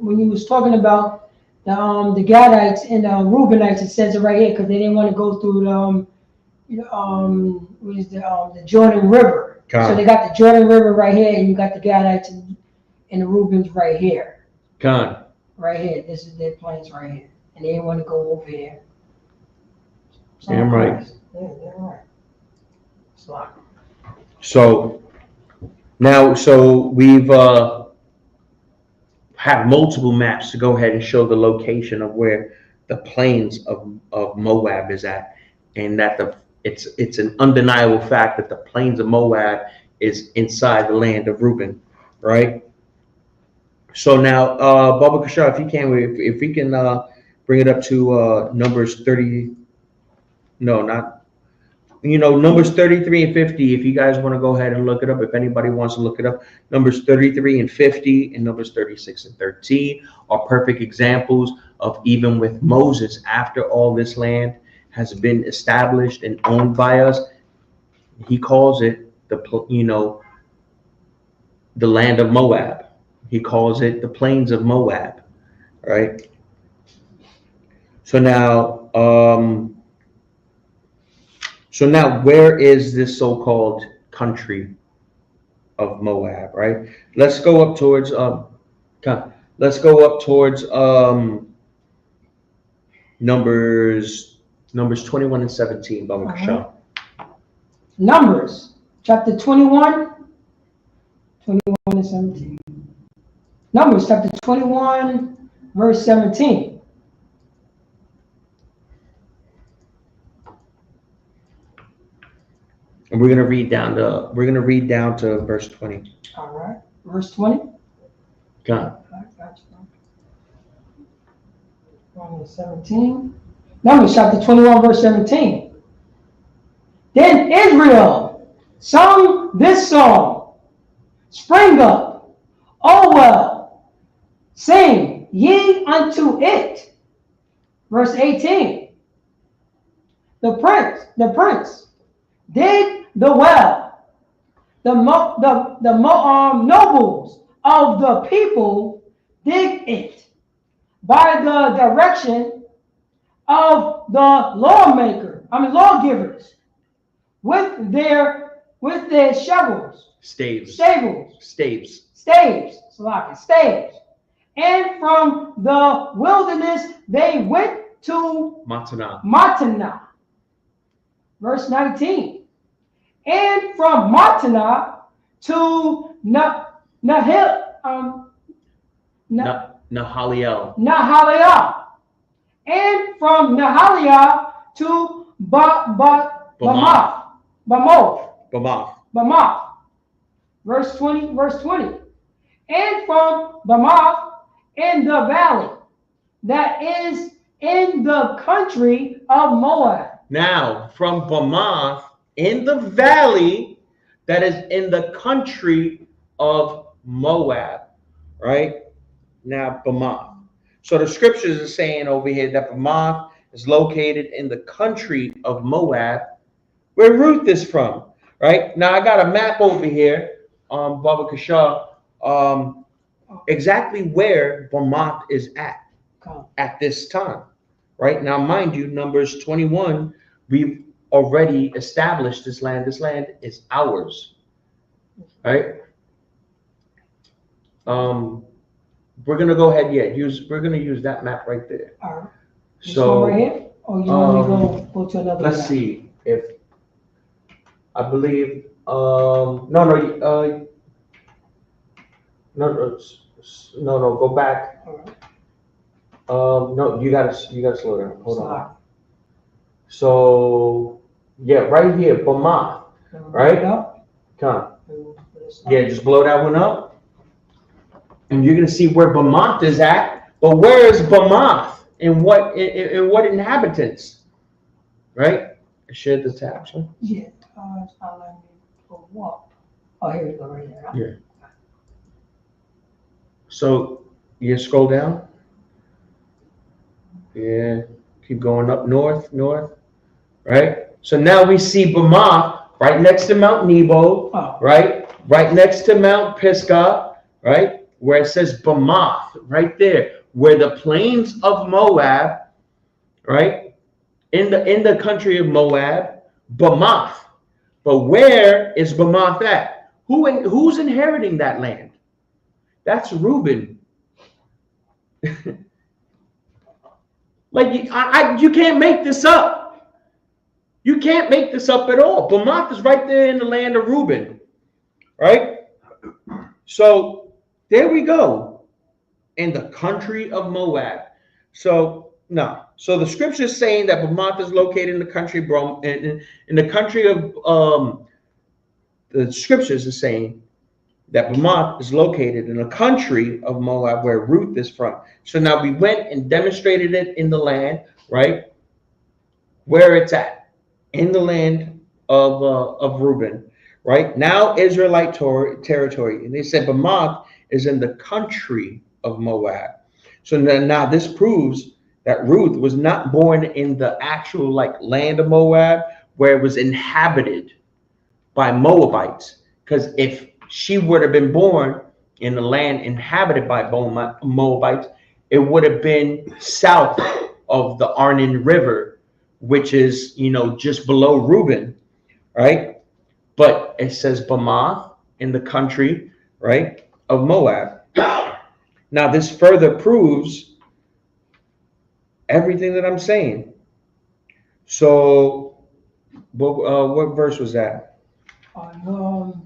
When you was talking about the Gadites and the Reubenites, it says it right here because they didn't want to go through the Jordan River. So they got the Jordan River right here, and you got the Gadites and the Reubens right here. Con. Right here. This is their plains right here. And they want to go over here. Damn right. Yeah, damn right. Slot. So now, we've have multiple maps to go ahead and show the location of where the plains of Moab is at, and that it's an undeniable fact that the plains of Moab is inside the land of Reuben, right? So now, Baba Kashar, if you can, if we can bring it up to Numbers 30, no, not. Numbers 33 and 50, if you guys want to go ahead and look it up, if anybody wants to look it up, Numbers 33 and 50 and Numbers 36 and 13 are perfect examples of, even with Moses, after all this land has been established and owned by us, he calls it the land of Moab. He calls it the plains of Moab, right? So now, where is this so-called country of Moab, right? Let's go up towards Numbers 21 and 17, Baba Kashar. Numbers chapter 21 and 17. Numbers chapter 21 verse 17. And we're gonna read down to verse 20. All right, verse 20. Gone. 17. Numbers chapter 21 verse 17. Then Israel sung this song: Spring up, O well, sing ye unto it. Verse 18. The prince did the well. The nobles of the people dig it by the direction of the lawgivers, with their shovels, staves, and from the wilderness they went to Mattanah. Verse 19. And from Mattanah to Nahaliel. And from Nahaliel to Bamoth. Verse 20. And from Bamoth in the valley that is in the country of Moab. Now, from Bamoth in the valley that is in the country of Moab, right? Now, Bamoth. So the scriptures are saying over here that Bamoth is located in the country of Moab, where Ruth is from, right? Now, I got a map over here, Baba Kashar, exactly where Bamoth is at this time, right? Now, mind you, Numbers 21, we've already established this land. This land is ours, right? We're gonna go ahead. We're gonna use that map right there. All right. So right here, or you want me to go to another? Let's map? see if I believe. No. Go back. All right. No, you gotta slow down. Hold on. So yeah, right here, Bamoth, right? Come. Yeah, just blow that one up, and you're gonna see where Bamoth is at. But where is Bamoth and what inhabitants? Right? I shared the tabs. Huh? Yeah. For what? Oh, here we go, right there. Huh? Yeah. So you scroll down. Yeah. Keep going up north, right? So now we see Bamoth right next to Mount Nebo, right? Right next to Mount Pisgah, right? Where it says Bamoth, right there, where the plains of Moab, right? In the country of Moab, Bamoth. But where is Bamoth at? Who's inheriting that land? That's Reuben. Like you can't make this up. You can't make this up at all. Bamoth is right there in the land of Reuben, right? So there we go, in the country of Moab. So no, so the scripture is saying that Bamoth is located in the country, in the country of the scriptures is saying that Bamoth is located in the country of Moab, where Ruth is from. So now we went and demonstrated it in the land, right? Where it's at, in the land of Reuben, right? Now Israelite territory, and they said Bamoth is in the country of Moab. So now this proves that Ruth was not born in the actual land of Moab, where it was inhabited by Moabites. Because if she would have been born in the land inhabited by Moabites, it would have been south of the Arnon River, which is, just below Reuben, right? But it says Bamoth in the country, right, of Moab. Now, this further proves everything that I'm saying. So, what verse was that? What was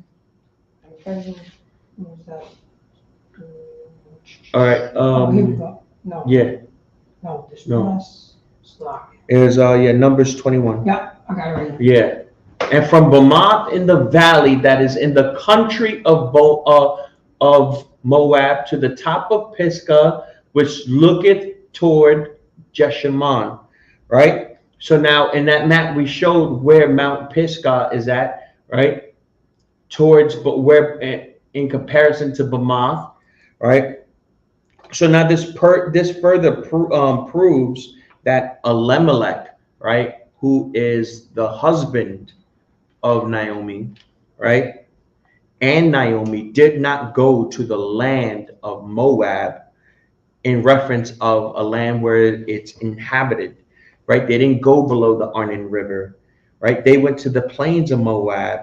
that? All right. Here we go. No. Yeah. No, this No. last slide. It was Numbers 21. Yeah, I got it right here. Yeah. And from Bamoth in the valley that is in the country of Moab to the top of Pisgah, which looketh toward Jeshimon, right? So now in that map we showed where Mount Pisgah is at, right? Towards, but where in comparison to Bamoth, right? So now this further proves that Elimelech, right, who is the husband of Naomi, right, and Naomi did not go to the land of Moab in reference of a land where it's inhabited, right? They didn't go below the Arnon River, right? They went to the plains of Moab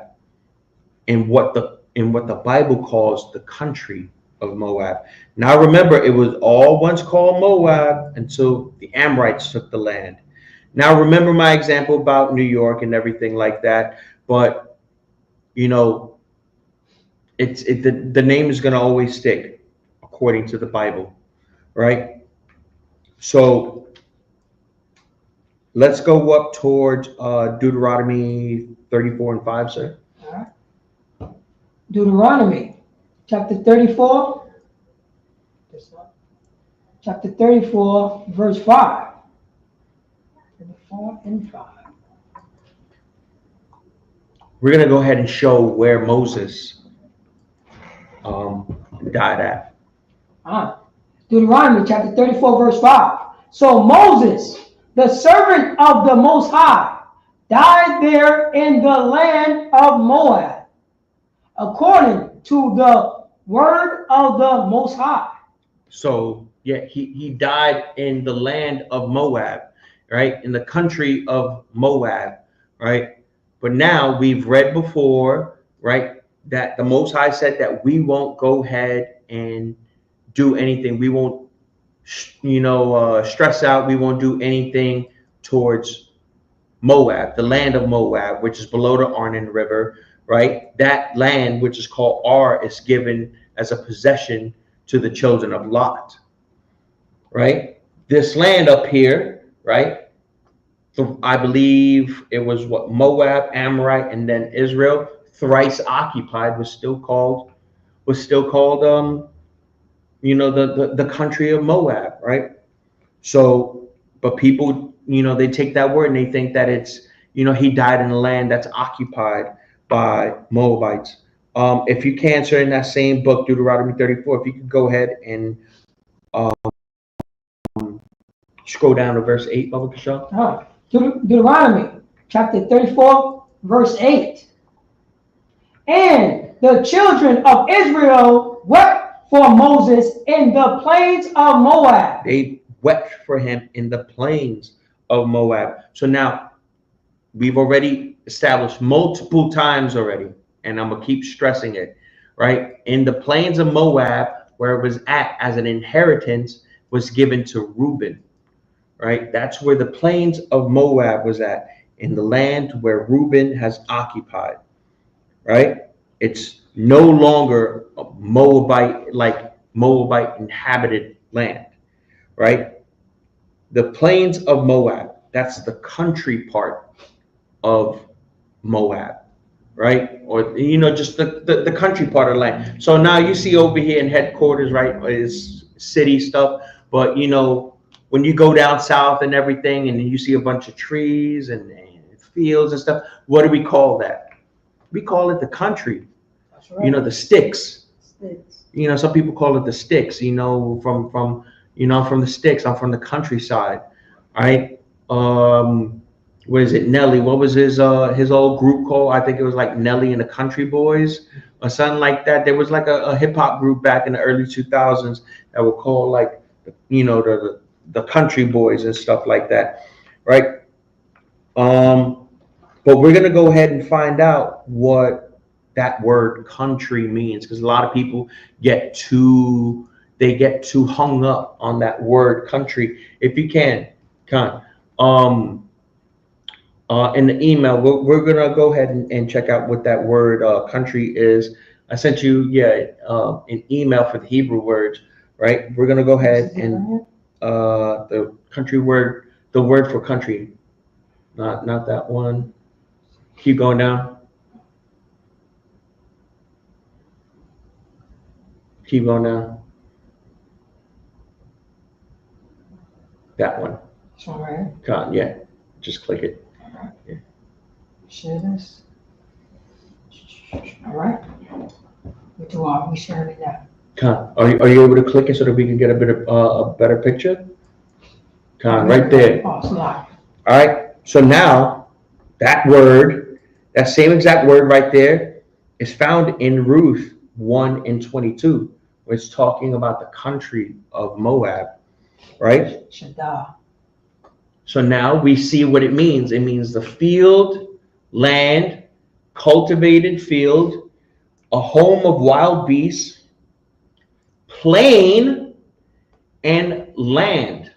in what the Bible calls the country of Moab. Now remember, it was all once called Moab until the Amorites took the land. Now remember my example about New York and everything like that, but the name is going to always stick according to the Bible, right? So let's go up towards Deuteronomy 34 and 5, sir. All right. Deuteronomy chapter 34. Chapter 34, verse 5. 34 and 5. We're going to go ahead and show where Moses died at. Deuteronomy chapter 34, verse 5. So Moses, the servant of the Most High, died there in the land of Moab, according to the word of the Most High. So yeah, he died in the land of Moab, right? In the country of Moab, right? But now we've read before, right, that the Most High said that we won't go ahead and do anything. We won't, stress out. We won't do anything towards Moab, the land of Moab, which is below the Arnon River, right? That land, which is called Ar, is given as a possession to the children of Lot, right? This land up here, right? I believe it was Moab, Amorite, and then Israel, thrice occupied, was still called the country of Moab, right? So, but people, they take that word and they think that it's, he died in a land that's occupied by Moabites. If you can, sir, in that same book, Deuteronomy 34, if you could go ahead and scroll down to verse 8, Baba Kashaw. Deuteronomy chapter 34, verse 8. And the children of Israel wept for Moses in the plains of Moab. They wept for him in the plains of Moab. So now we've already established multiple times already, and I'm gonna keep stressing it, right? In the plains of Moab, where it was at as an inheritance, was given to Reuben, right? That's where the plains of Moab was at, in the land where Reuben has occupied, right? It's no longer a Moabite inhabited land, right? The plains of Moab, that's the country part of Moab, right? Or, just the country part of the land. So now you see over here in headquarters, right, is city stuff. But, when you go down south and everything, and you see a bunch of trees and fields and stuff, what do we call that? We call it the country. That's right. The sticks. Some people call it the sticks, from the sticks. I'm from the countryside, right? What is it, Nelly? What was his old group called? I think it was like Nelly and the Country Boys or something like that. There was like a hip hop group back in the early 2000s that were called like, the Country Boys and stuff like that, right? But we're gonna go ahead and find out what that word country means, because a lot of people get too hung up on that word country. If you can, in the email, we're gonna go ahead and check out what that word country is. I sent you an email for the Hebrew words, right? We're gonna go ahead and the country word, the word for country, not that one. Keep going down. Keep going down. That one. All right. Yeah, just click it. Yeah. Share this. All right. We sharing it now. Are you able to click it so that we can get a bit of a better picture? Right there. Oh, it's live. All right. So now that word, that same exact word right there, is found in Ruth 1:22, where it's talking about the country of Moab, right? Shaddai. So now we see what it means. It means the field, land, cultivated field, a home of wild beasts, plain, and land.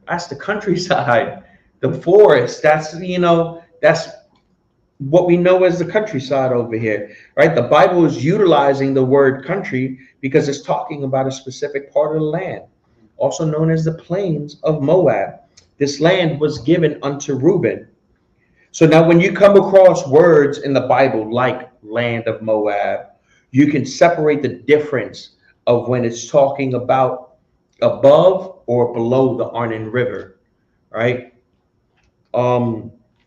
That's the countryside, the forest. That's what we know as the countryside over here, right? The Bible is utilizing the word country because it's talking about a specific part of the land, also known as the plains of Moab. This land was given unto Reuben. So now when you come across words in the Bible like land of Moab, you can separate the difference of when it's talking about above or below the Arnon River, right?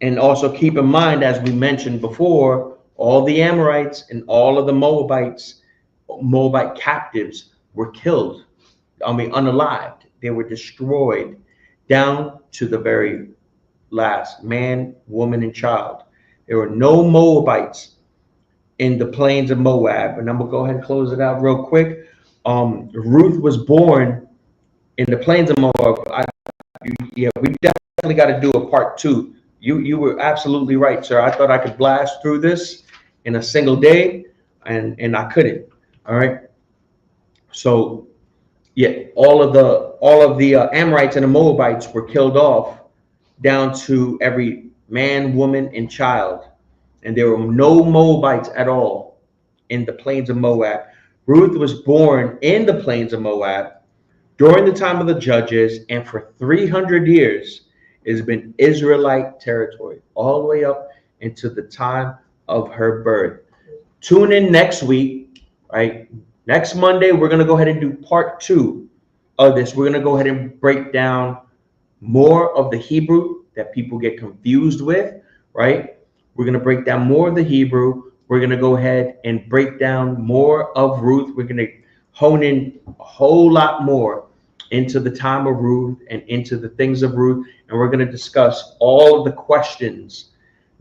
And also keep in mind, as we mentioned before, all the Amorites and all of the Moabite captives were killed. Unalived. They were destroyed down to the very last man, woman, and child. There were no Moabites in the plains of Moab. And I'm gonna go ahead and close it out real quick. Ruth was born in the plains of Moab. We definitely got to do a part 2. You were absolutely right, sir. I thought I could blast through this in a single day, and I couldn't. All right. So yeah, all of the Amorites and the Moabites were killed off, down to every man, woman, and child, and there were no Moabites at all in the plains of Moab. Ruth was born in the plains of Moab during the time of the judges, and for 300 years it's been Israelite territory all the way up into the time of her birth. Tune in next week, right? Next Monday, we're going to go ahead and do part 2 of this. We're going to go ahead and break down more of the Hebrew that people get confused with, right? We're going to break down more of the Hebrew. We're going to go ahead and break down more of Ruth. We're going to hone in a whole lot more into the time of Ruth and into the things of Ruth. And we're going to discuss all of the questions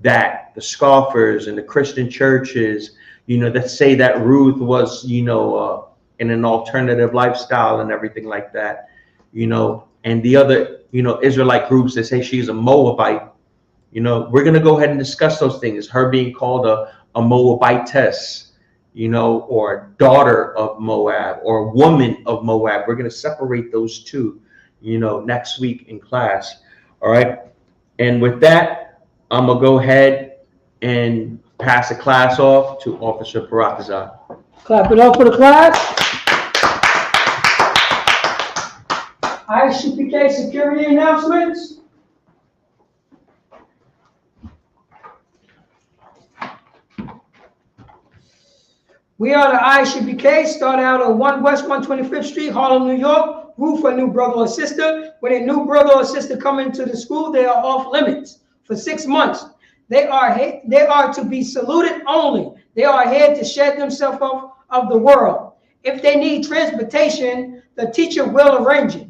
that the scoffers and the Christian churches, that say that Ruth was, in an alternative lifestyle and everything like that, and the other, Israelite groups that say she's a Moabite. We're going to go ahead and discuss those things. Her being called a Moabitess, you know, or daughter of Moab or woman of Moab. We're going to separate those two, you know, next week in class. All right. And with that, I'm going to go ahead and pass the class off to Officer Parakazan. Clap it up for the class. ISUPK security announcements. We are the ISUPK, start out on 1 West 125th Street, Harlem, New York. Ruth for a new brother or sister. When a new brother or sister come into the school, they are off limits for 6 months. They are to be saluted only. They are here to shed themselves off of the world. If they need transportation, the teacher will arrange it.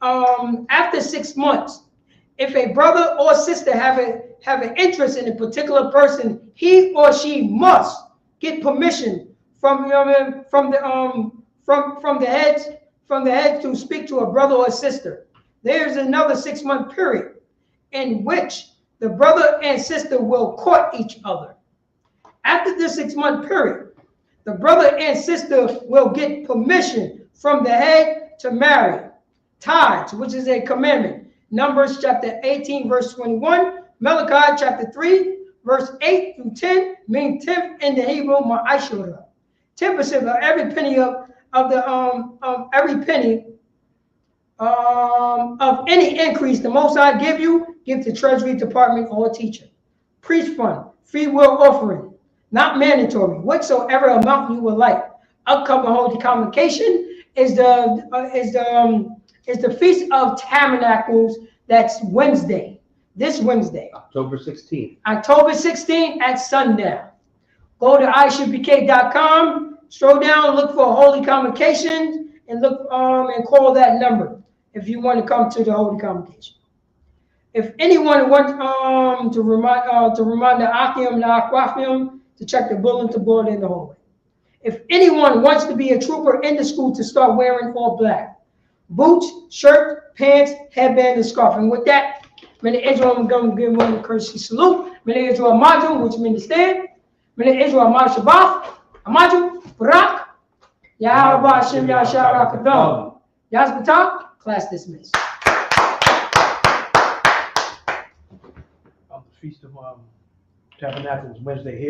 After 6 months, if a brother or sister have an interest in a particular person, he or she must get permission from the head to speak to a brother or sister. There's another 6-month period in which the brother and sister will court each other. After this 6-month period, the brother and sister will get permission from the head to marry. Tithes, which is a commandment. Numbers chapter 18, verse 21. Malachi chapter 3, verse 8 through 10, mean 10th in the Hebrew, ma'ashura. 10% of every penny of any increase the Most High give you, give to Treasury Department or teacher. Priest fund, free will offering, not mandatory, whatsoever amount you would like. Upcoming Holy Convocation is the Feast of Tabernacles. That's Wednesday, this Wednesday. October 16th. October 16th at sundown. Go to ISUPK.com, scroll down, look for Holy Convocation, and look and call that number if you want to come to the Holy Convocation. If anyone wants to remind the Akim and the Aquafium to check the bulletin board in the hallway. If anyone wants to be a trooper in the school, to start wearing all black. Boots, shirt, pants, headband, and scarf. And with that, Many Israel, I'm going to give one a courtesy salute. Many Israel Amadu, which means stand. Many Israel Amadu Shabbat. Amadu, Barak. Yahabah Hashem Yashar Rakadam. Yazbatah, class dismissed. The Feast of Tabernacles Wednesday here.